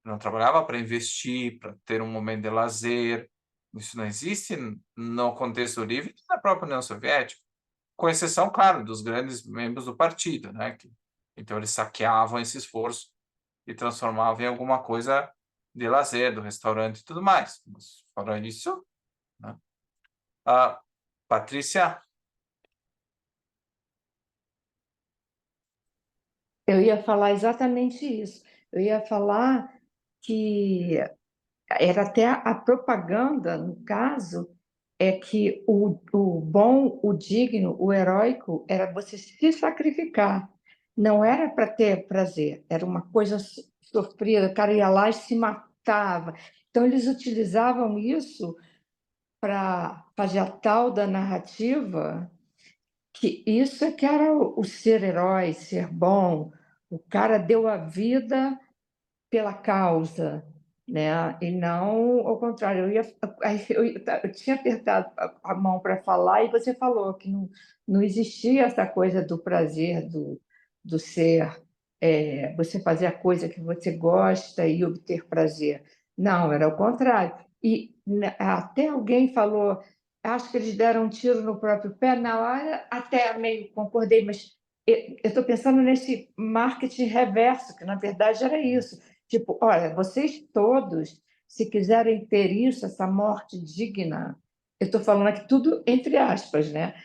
Eu não trabalhava para investir, para ter um momento de lazer. Isso não existe no contexto livre na própria União Soviética. Com exceção, claro, dos grandes membros do partido, né? Então, eles saqueavam esse esforço e transformavam em alguma coisa de lazer, do restaurante e tudo mais. Mas, fora isso, né? Patrícia? Eu ia falar exatamente isso. Eu ia falar que era até a propaganda, no caso, é que o bom, o digno, o heróico era você se sacrificar. Não era para ter prazer, era uma coisa sofrida. O cara ia lá e se matava. Então, eles utilizavam isso para fazer a tal da narrativa, que isso é que era o ser herói, ser bom. O cara deu a vida pela causa. né? E não ao contrário. Eu tinha apertado a mão para falar e você falou que não existia essa coisa do prazer, do ser, você fazer a coisa que você gosta e obter prazer. Não, era o contrário. E até alguém falou, acho que eles deram um tiro no próprio pé. Na hora, até meio concordei, mas eu estou pensando nesse marketing reverso, que na verdade era isso. Tipo, olha, vocês todos, se quiserem ter isso, essa morte digna, eu estou falando aqui tudo entre aspas, né?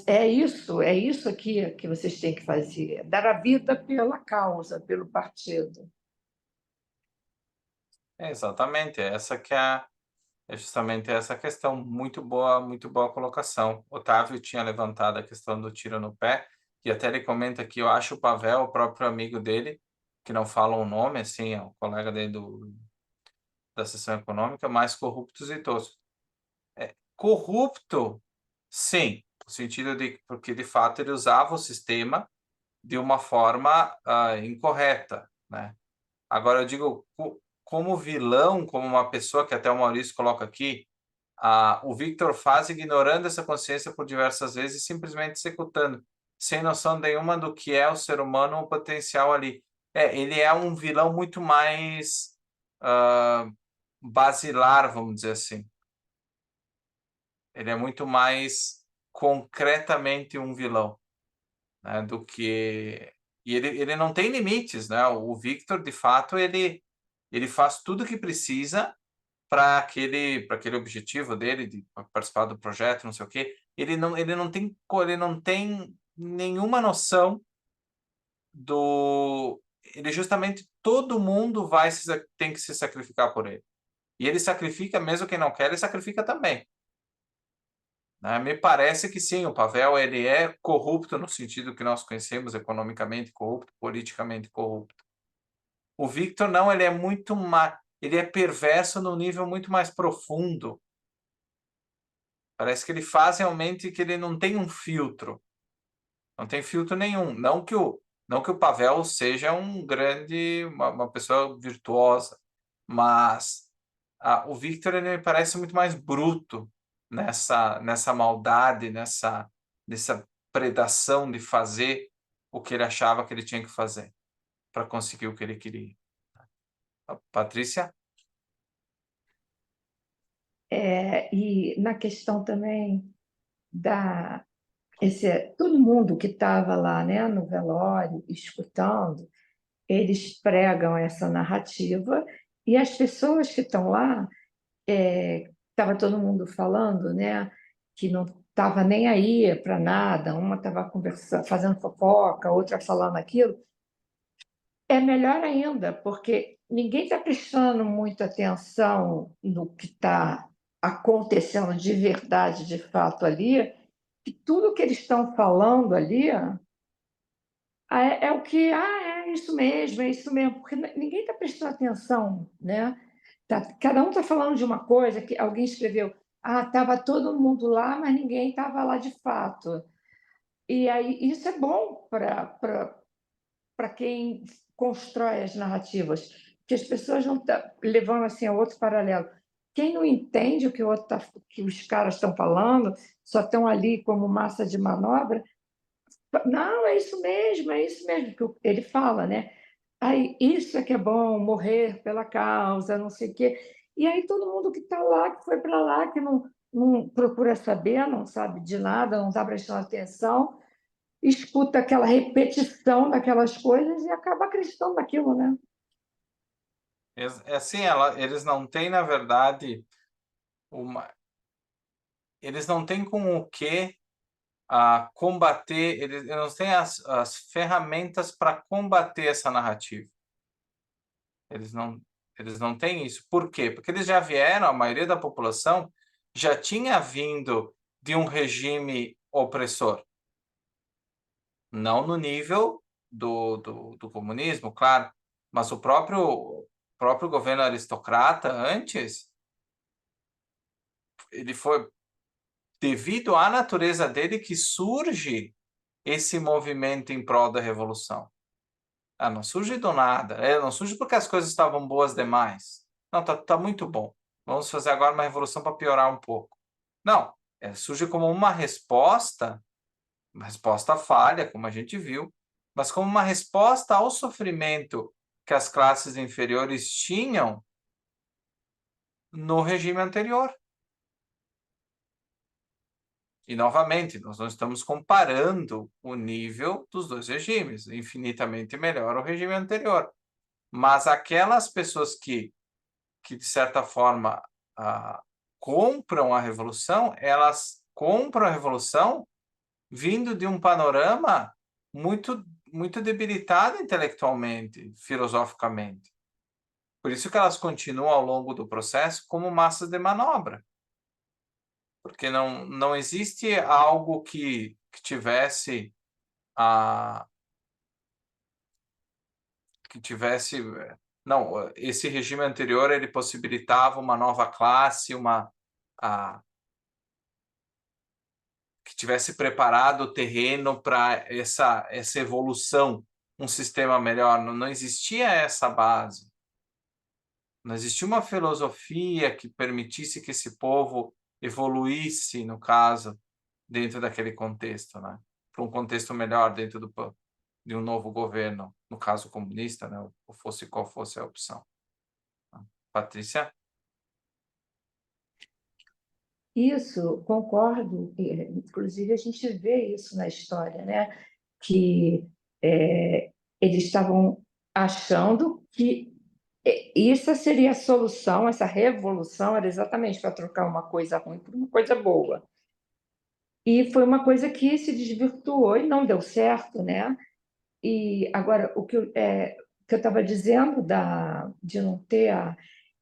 É isso aqui que vocês têm que fazer, dar a vida pela causa, pelo partido. Exatamente, é justamente essa questão. Muito boa colocação. Otávio tinha levantado a questão do tiro no pé, e até ele comenta que eu acho o Pavel, o próprio amigo dele, que não fala o nome, assim, é o colega dele da sessão econômica, mais corruptos e toscos. Corrupto, sim, no sentido de porque de fato ele usava o sistema de uma forma incorreta, né? Agora eu digo como vilão, como uma pessoa que até o Maurício coloca aqui, o Victor faz ignorando essa consciência por diversas vezes, simplesmente executando, sem noção nenhuma do que é o ser humano, o potencial ali. Ele é um vilão muito mais basilar, vamos dizer assim. Ele é muito mais concretamente um vilão, né, do que... E ele não tem limites, né? O Victor, de fato, ele faz tudo o que precisa para aquele objetivo dele de participar do projeto, não sei o quê. Ele não tem nenhuma noção do... Ele justamente, todo mundo tem que se sacrificar por ele. E ele sacrifica, mesmo quem não quer, ele sacrifica também. Né? Me parece que sim, o Pavel ele é corrupto no sentido que nós conhecemos, economicamente corrupto, politicamente corrupto. O Victor não, ele é muito mais, ele é perverso num nível muito mais profundo. Parece que ele faz realmente que ele não tem um filtro. Não tem filtro nenhum. Não que o Pavel seja uma pessoa virtuosa, mas o Victor ele me parece muito mais bruto nessa maldade, nessa predação de fazer o que ele achava que ele tinha que fazer para conseguir o que ele queria. Patrícia? E na questão também todo mundo que estava lá, né, no velório, escutando, eles pregam essa narrativa e as pessoas que estão lá, estava todo mundo falando, né, que não estava nem aí para nada, uma estava conversando, fazendo fofoca, outra falando aquilo. É melhor ainda, porque ninguém está prestando muita atenção no que está acontecendo de verdade, de fato ali, que tudo que eles estão falando ali é o que, é isso mesmo, porque ninguém está prestando atenção, né? Cada um está falando de uma coisa que alguém escreveu, estava todo mundo lá, mas ninguém estava lá de fato. E aí isso é bom para quem constrói as narrativas, que as pessoas não estão levando assim a outro paralelo. Quem não entende o que, que os caras estão falando, só estão ali como massa de manobra, não, é isso mesmo que ele fala, né? Aí, isso é que é bom, morrer pela causa, não sei o quê. E aí todo mundo que está lá, que foi para lá, que não procura saber, não sabe de nada, não está prestando atenção, escuta aquela repetição daquelas coisas e acaba acreditando naquilo, né? Assim, eles não têm, na verdade, eles não têm com o que combater, eles não têm as ferramentas para combater essa narrativa. Eles não têm isso. Por quê? Porque eles já vieram, a maioria da população já tinha vindo de um regime opressor. Não no nível do comunismo, claro, mas o próprio governo aristocrata antes, ele foi devido à natureza dele que surge esse movimento em prol da revolução. Não surge do nada, não surge porque as coisas estavam boas demais. Não, tá muito bom. Vamos fazer agora uma revolução para piorar um pouco. Não, surge como uma resposta falha, como a gente viu, mas como uma resposta ao sofrimento que as classes inferiores tinham no regime anterior. E, novamente, nós não estamos comparando o nível dos dois regimes. Infinitamente melhor o regime anterior. Mas aquelas pessoas que de certa forma, compram a revolução, elas compram a revolução vindo de um panorama muito, muito debilitado intelectualmente, filosoficamente. Por isso que elas continuam ao longo do processo como massas de manobra. Porque não existe algo que tivesse não, esse regime anterior ele possibilitava uma nova classe, que tivesse preparado o terreno para essa evolução, um sistema melhor. Não existia essa base. Não existia uma filosofia que permitisse que esse povo evoluísse, no caso, dentro daquele contexto, né? Para um contexto melhor dentro de um novo governo, no caso comunista, né? Ou fosse qual fosse a opção. Patrícia? Isso, concordo. Inclusive, a gente vê isso na história, né? Que eles estavam achando que isso seria a solução, essa revolução era exatamente para trocar uma coisa ruim por uma coisa boa. E foi uma coisa que se desvirtuou e não deu certo, né? E agora, o que eu estava dizendo de não ter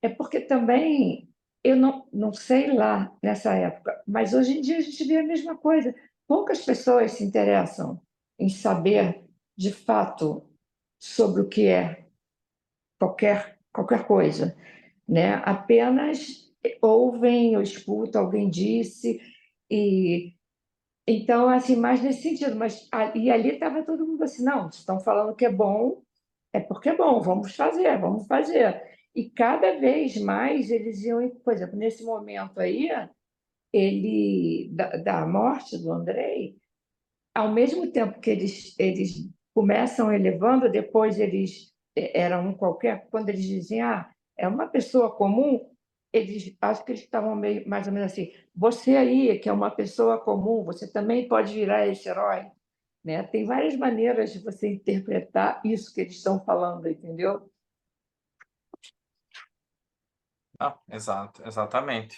é porque também eu não sei lá nessa época, mas hoje em dia a gente vê a mesma coisa. Poucas pessoas se interessam em saber de fato sobre o que é qualquer coisa, né? Apenas ouvem ou escutam, alguém disse, e então, assim, mais nesse sentido. Mas e ali estava todo mundo assim, não, estão falando que é porque é bom, vamos fazer, vamos fazer. E cada vez mais eles iam, por exemplo, nesse momento aí, da morte do Andrei, ao mesmo tempo que eles começam elevando, depois eles eram um qualquer, quando eles dizem, é uma pessoa comum, eles acho que eles estavam meio, mais ou menos assim, você aí, que é uma pessoa comum, você também pode virar esse herói. Né? Tem várias maneiras de você interpretar isso que eles estão falando, entendeu? Exatamente.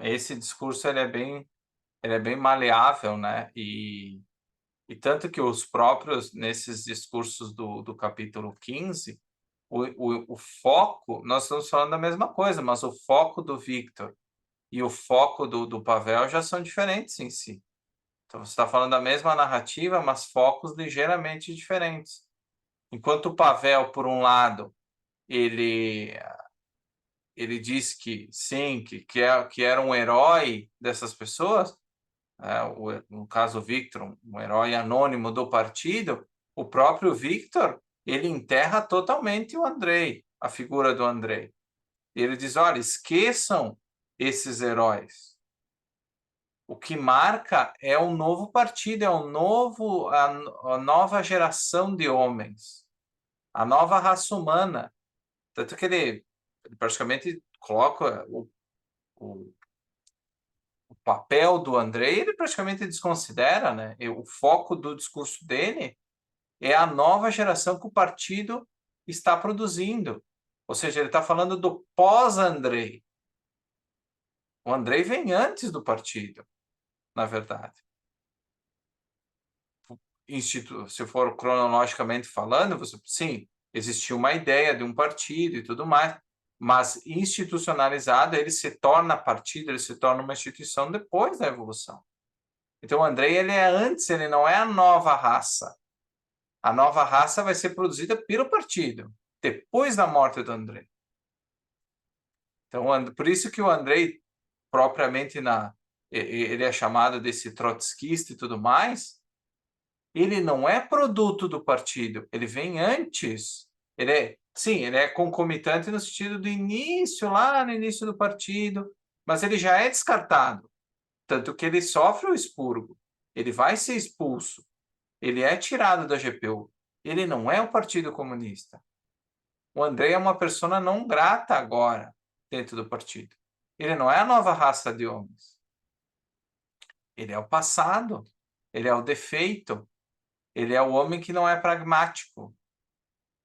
Esse discurso ele é bem maleável, né? E tanto que os próprios, nesses discursos do capítulo 15, o foco, nós estamos falando da mesma coisa, mas o foco do Victor e o foco do Pavel já são diferentes em si. Então, você está falando da mesma narrativa, mas focos ligeiramente diferentes. Enquanto o Pavel, por um lado, ele diz que sim, que era um herói dessas pessoas, no caso Victor, um herói anônimo do partido, o próprio Victor, ele enterra totalmente o Andrei, a figura do Andrei. Ele diz, olha, esqueçam esses heróis. O que marca é um novo partido, é a nova geração de homens, a nova raça humana. Tanto que ele praticamente coloca o papel do Andrei, ele praticamente desconsidera, né? E o foco do discurso dele é a nova geração que o partido está produzindo. Ou seja, ele está falando do pós-Andrei. O Andrei vem antes do partido, na verdade. Se for cronologicamente falando, sim, existiu uma ideia de um partido e tudo mais, mas institucionalizado, ele se torna partido, ele se torna uma instituição depois da evolução. Então, o Andrei, ele é antes, ele não é a nova raça. A nova raça vai ser produzida pelo partido, depois da morte do Andrei. Então, por isso que o Andrei, propriamente, ele é chamado desse trotskista e tudo mais, ele não é produto do partido, ele vem antes. Sim, ele é concomitante no sentido do início, lá no início do partido, mas ele já é descartado. Tanto que ele sofre o expurgo, ele vai ser expulso, ele é tirado da GPU. Ele não é o Partido Comunista. O Andrei é uma persona não grata agora dentro do partido. Ele não é a nova raça de homens. Ele é o passado, ele é o defeito, ele é o homem que não é pragmático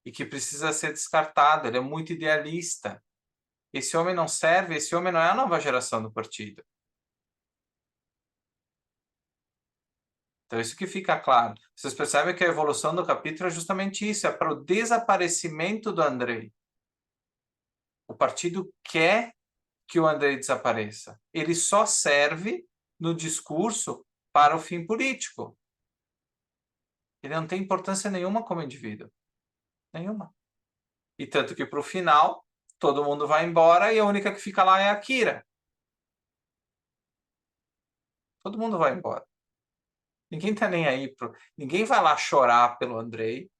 e que precisa ser descartado. Ele é muito idealista. Esse homem não serve, esse homem não é a nova geração do partido. Então, isso que fica claro. Vocês percebem que a evolução do capítulo é justamente isso, é para o desaparecimento do Andrei. O partido quer que o Andrei desapareça. Ele só serve no discurso para o fim político. Ele não tem importância nenhuma como indivíduo. Nenhuma. E tanto que, para o final, todo mundo vai embora e a única que fica lá é a Kira. Todo mundo vai embora. Ninguém tá nem aí. Ninguém vai lá chorar pelo Andrei.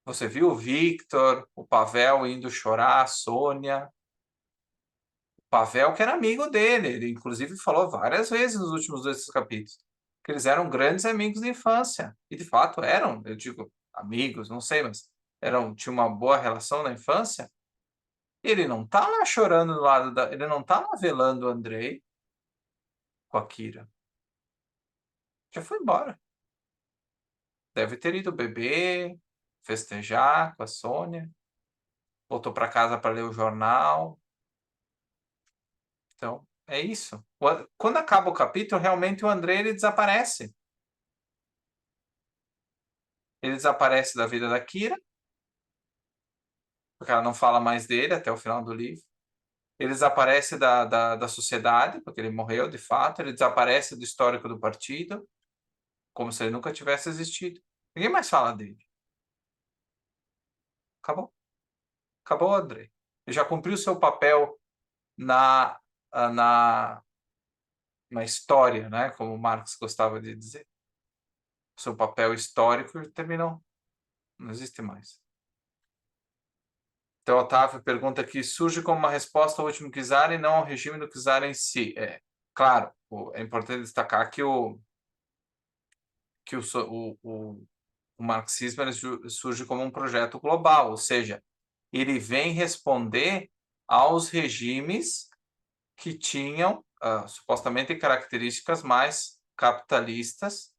Você viu o Victor, o Pavel indo chorar, a Sônia. O Pavel, que era amigo dele. Ele, inclusive, falou várias vezes nos últimos 2 capítulos que eles eram grandes amigos de infância. E, de fato, eram. Eu digo amigos, não sei, mas tinham uma boa relação na infância. Ele não tá lá chorando do lado da... Ele não tá lá velando o Andrei com a Kira. Já foi embora. Deve ter ido beber, festejar com a Sônia. Voltou para casa para ler o jornal. Então, é isso. Quando acaba o capítulo, realmente o Andrei ele desaparece. Ele desaparece da vida da Kira, porque ela não fala mais dele até o final do livro. Ele desaparece da sociedade, porque ele morreu de fato. Ele desaparece do histórico do partido, como se ele nunca tivesse existido. Ninguém mais fala dele. Acabou. Acabou, Andrei. Ele já cumpriu o seu papel na, na, na história, né? Como Marx gostava de dizer. O seu papel histórico terminou. Não existe mais. Então, Otávio pergunta aqui, surge como uma resposta ao último czar e não ao regime do czar em si. Claro, é importante destacar que o marxismo ele surge como um projeto global, ou seja, ele vem responder aos regimes que tinham supostamente características mais capitalistas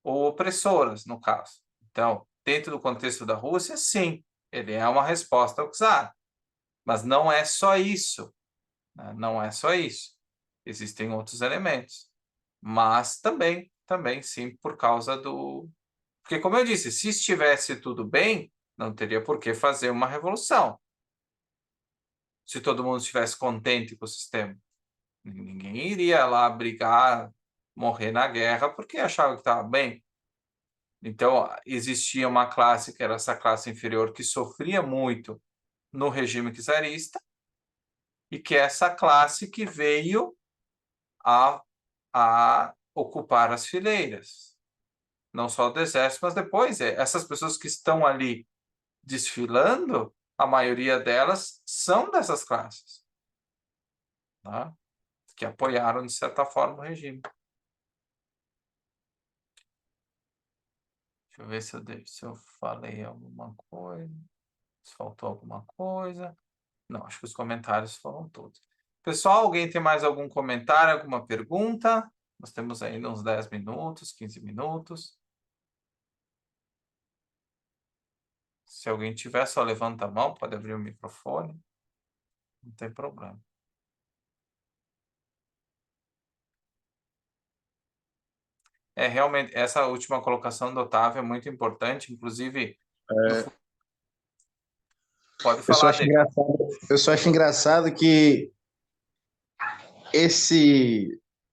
ou opressoras, no caso. Então, dentro do contexto da Rússia, sim, ele é uma resposta ao czar. Mas não é só isso. Né? Não é só isso. Existem outros elementos. Mas também, sim, por causa do... Porque, como eu disse, se estivesse tudo bem, não teria por que fazer uma revolução. Se todo mundo estivesse contente com o sistema. Ninguém iria lá brigar, morrer na guerra, porque achava que estava bem. Então, existia uma classe, que era essa classe inferior, que sofria muito no regime czarista, e que é essa classe que veio a ocupar as fileiras, não só do exército, mas depois, essas pessoas que estão ali desfilando, a maioria delas são dessas classes, né? Que apoiaram, de certa forma, o regime. Deixa eu ver se eu falei alguma coisa, se faltou alguma coisa. Não, acho que os comentários foram todos. Pessoal, alguém tem mais algum comentário, alguma pergunta? Nós temos ainda uns 10 minutos, 15 minutos. Se alguém tiver, só levanta a mão, pode abrir o microfone. Não tem problema. Realmente, essa última colocação do Otávio é muito importante, inclusive... Pode falar dele. Eu só acho engraçado que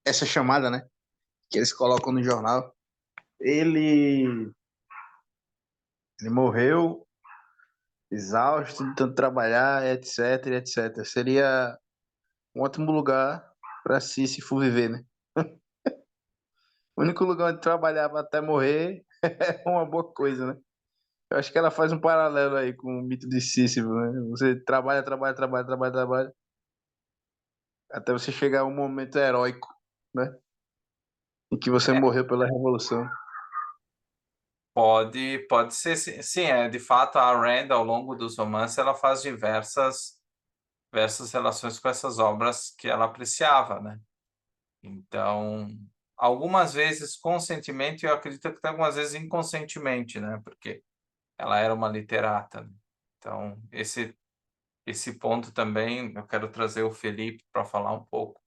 essa chamada, né, que eles colocam no jornal, ele morreu exausto de tanto trabalhar, etc, etc. Seria um ótimo lugar para se for viver, né? O único lugar onde trabalhava até morrer é uma boa coisa, né? Eu acho que ela faz um paralelo aí com o mito de Sísifo, né? Você trabalha, trabalha, trabalha, trabalha, trabalha, até você chegar a um momento heróico, né? Em que você morreu pela revolução. Pode ser, sim, de fato, a Rand, ao longo dos romances, ela faz diversas relações com essas obras que ela apreciava, né? Então, algumas vezes conscientemente, eu acredito que até algumas vezes inconscientemente, né? Porque ela era uma literata, né? Então, esse ponto também, eu quero trazer o Felipe para falar um pouco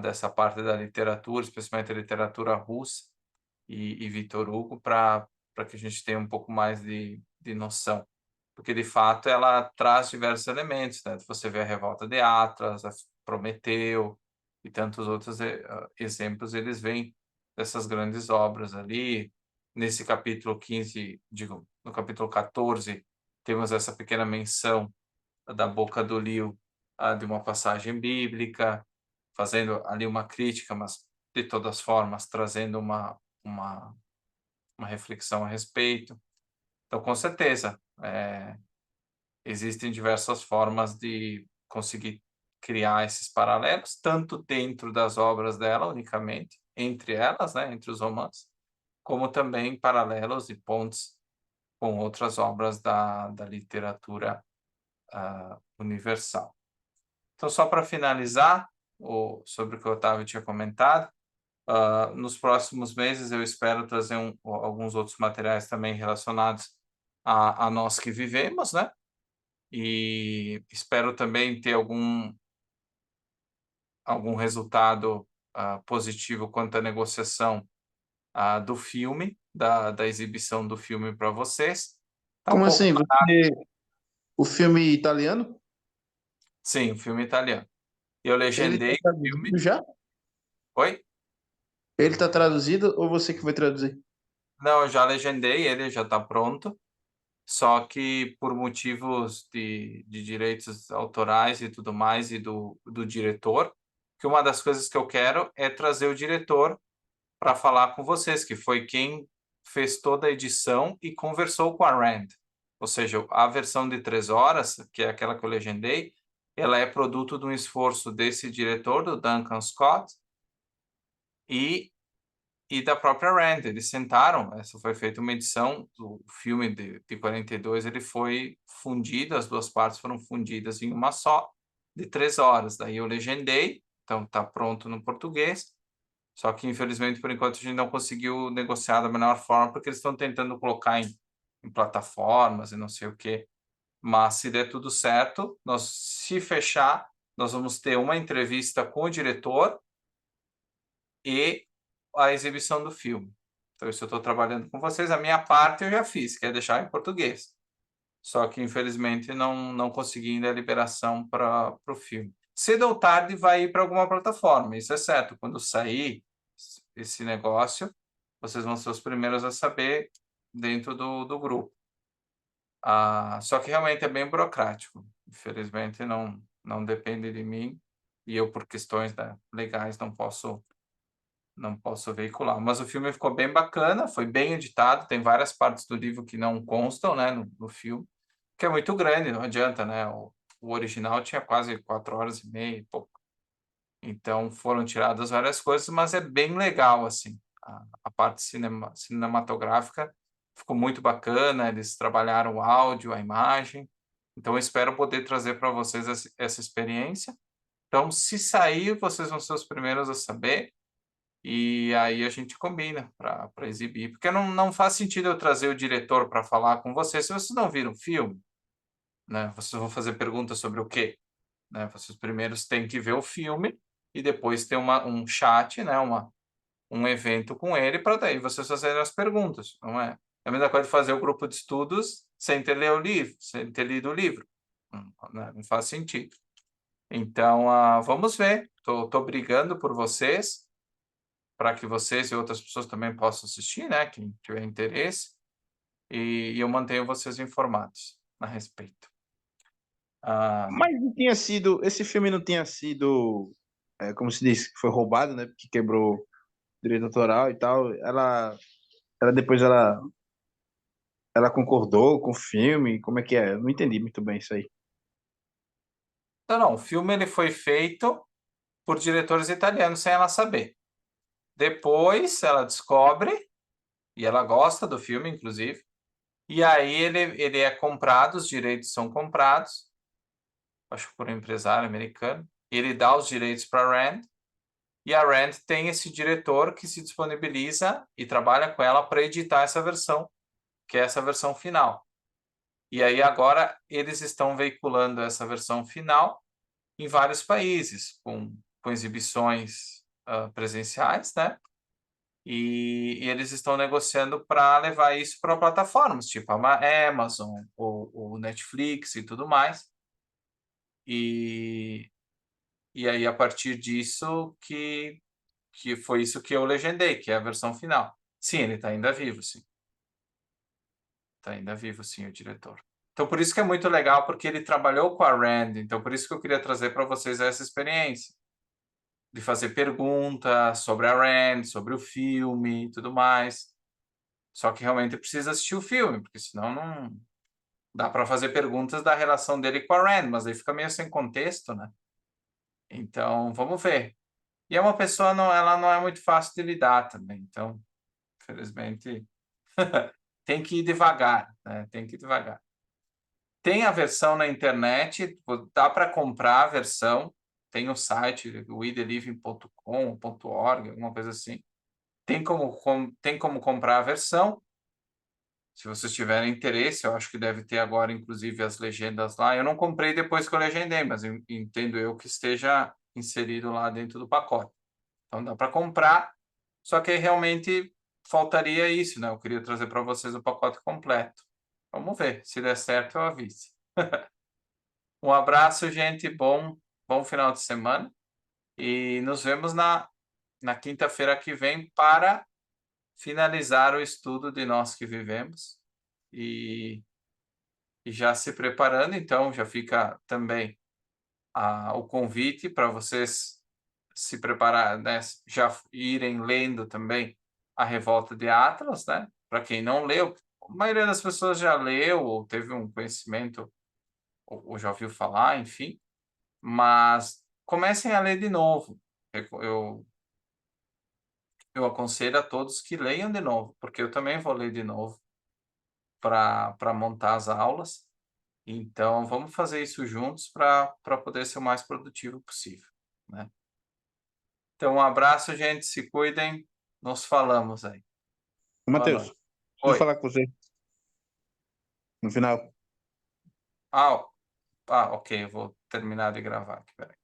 dessa parte da literatura, especialmente a literatura russa e Victor Hugo, para que a gente tenha um pouco mais de noção. Porque, de fato, ela traz diversos elementos, né? Você vê a Revolta de Atlas, a Prometeu e tantos outros exemplos, eles vêm dessas grandes obras ali. Nesse capítulo 15, digo, no capítulo 14, temos essa pequena menção da boca do Liu, de uma passagem bíblica, fazendo ali uma crítica, mas de todas formas trazendo uma reflexão a respeito. Então, com certeza, existem diversas formas de conseguir criar esses paralelos, tanto dentro das obras dela, unicamente, entre elas, né, entre os romances, como também paralelos e pontes com outras obras da literatura universal. Então, só para finalizar, sobre o que o Otávio tinha comentado, nos próximos meses eu espero trazer alguns outros materiais também relacionados a nós que vivemos, né? E espero também ter algum resultado positivo quanto à negociação do filme, da exibição do filme para vocês. Tá um Como pouco assim? parado. O filme italiano? Sim, o filme italiano. Eu Ele tá legendei o filme. traduzido já? Oi? Ele tá traduzido ou você que vai traduzir? Não, eu já legendei, ele já está pronto. Só que por motivos de direitos autorais e tudo mais, e do diretor, que uma das coisas que eu quero é trazer o diretor para falar com vocês, que foi quem fez toda a edição e conversou com a Rand. Ou seja, a versão de 3 horas, que é aquela que eu legendei, ela é produto de um esforço desse diretor, do Duncan Scott, e da própria Rand. Eles sentaram, essa foi feita uma edição do filme de 42, ele foi fundido, as duas partes foram fundidas em uma só, de 3 horas. Daí eu legendei, então está pronto no português, só que infelizmente por enquanto a gente não conseguiu negociar da melhor forma, porque eles estão tentando colocar em plataformas e não sei o quê. Mas se der tudo certo, se fechar, nós vamos ter uma entrevista com o diretor e a exibição do filme. Então, isso eu estou trabalhando com vocês. A minha parte eu já fiz, que é deixar em português. Só que, infelizmente, não consegui ainda a liberação para o filme. Cedo ou tarde vai ir para alguma plataforma, isso é certo. Quando sair esse negócio, vocês vão ser os primeiros a saber dentro do grupo. Só que realmente é bem burocrático. Infelizmente, não depende de mim. E eu, por questões legais, não posso veicular. Mas o filme ficou bem bacana, foi bem editado, tem várias partes do livro que não constam, né, no filme, que é muito grande, não adianta, né? O original tinha quase 4 horas e meia e pouco. Então foram tiradas várias coisas, mas é bem legal, assim. A parte cinematográfica ficou muito bacana, eles trabalharam o áudio, a imagem. Então eu espero poder trazer para vocês essa experiência. Então, se sair, vocês vão ser os primeiros a saber. E aí a gente combina para exibir, porque não faz sentido eu trazer o diretor para falar com você se vocês não viram o filme, né? Vocês vão fazer perguntas sobre o quê, né? Vocês primeiros têm que ver o filme e depois ter um chat, né? Um evento com ele para daí vocês fazerem as perguntas, não é? É a mesma coisa de fazer o grupo de estudos sem ter lido o livro, sem ter lido o livro, né? Não faz sentido. Então, vamos ver. Tô brigando por vocês, para que vocês e outras pessoas também possam assistir, né? Quem tiver interesse. E eu mantenho vocês informados a respeito. Mas não tinha sido. Esse filme não tinha sido. Como se diz, que foi roubado, né? Porque quebrou direito autoral e tal, ela depois ela concordou com o filme, como é que é? Eu não entendi muito bem isso aí. Não, o filme ele foi feito por diretores italianos sem ela saber. Depois ela descobre, e ela gosta do filme, inclusive, e aí ele é comprado, os direitos são comprados, acho que por um empresário americano, ele dá os direitos para a Rand, e a Rand tem esse diretor que se disponibiliza e trabalha com ela para editar essa versão, que é essa versão final. E aí agora eles estão veiculando essa versão final em vários países, com exibições presenciais, né? E eles estão negociando para levar isso para plataformas, tipo a Amazon, o Netflix e tudo mais. E aí, a partir disso, que foi isso que eu legendei, que é a versão final. Sim, ele está ainda vivo, sim. Está ainda vivo, sim, o diretor. Então, por isso que é muito legal, porque ele trabalhou com a Rand. Então, por isso que eu queria trazer para vocês essa experiência de fazer perguntas sobre a Rand, sobre o filme e tudo mais. Só que realmente precisa assistir o filme, porque senão não dá para fazer perguntas da relação dele com a Rand, mas aí fica meio sem contexto, né? Então, vamos ver. E é uma pessoa, não, ela não é muito fácil de lidar também. Então, infelizmente, tem que ir devagar, né? Tem que ir devagar. Tem a versão na internet, dá para comprar a versão. Tem o site, o ideliving.com.org, alguma coisa assim. Tem como comprar a versão. Se vocês tiverem interesse, eu acho que deve ter agora, inclusive, as legendas lá. Eu não comprei depois que eu legendei, mas entendo eu que esteja inserido lá dentro do pacote. Então dá para comprar, só que realmente faltaria isso, né? Eu queria trazer para vocês o pacote completo. Vamos ver, se der certo eu aviso. Um abraço, gente, bom final de semana e nos vemos na quinta-feira que vem para finalizar o estudo de Nós que Vivemos e já se preparando, então já fica também o convite para vocês se preparar, né? Já irem lendo também A Revolta de Atlas, né? Para quem não leu, a maioria das pessoas já leu ou teve um conhecimento ou já ouviu falar, enfim, mas comecem a ler de novo. Eu, eu aconselho a todos que leiam de novo, porque eu também vou ler de novo para montar as aulas. Então, vamos fazer isso juntos para poder ser o mais produtivo possível, né? Então, um abraço, gente. Se cuidem. Nos falamos aí. Boa Matheus, noite. preciso Oi. falar com você no final. Ah, ok. Eu vou terminar de gravar aqui. Peraí.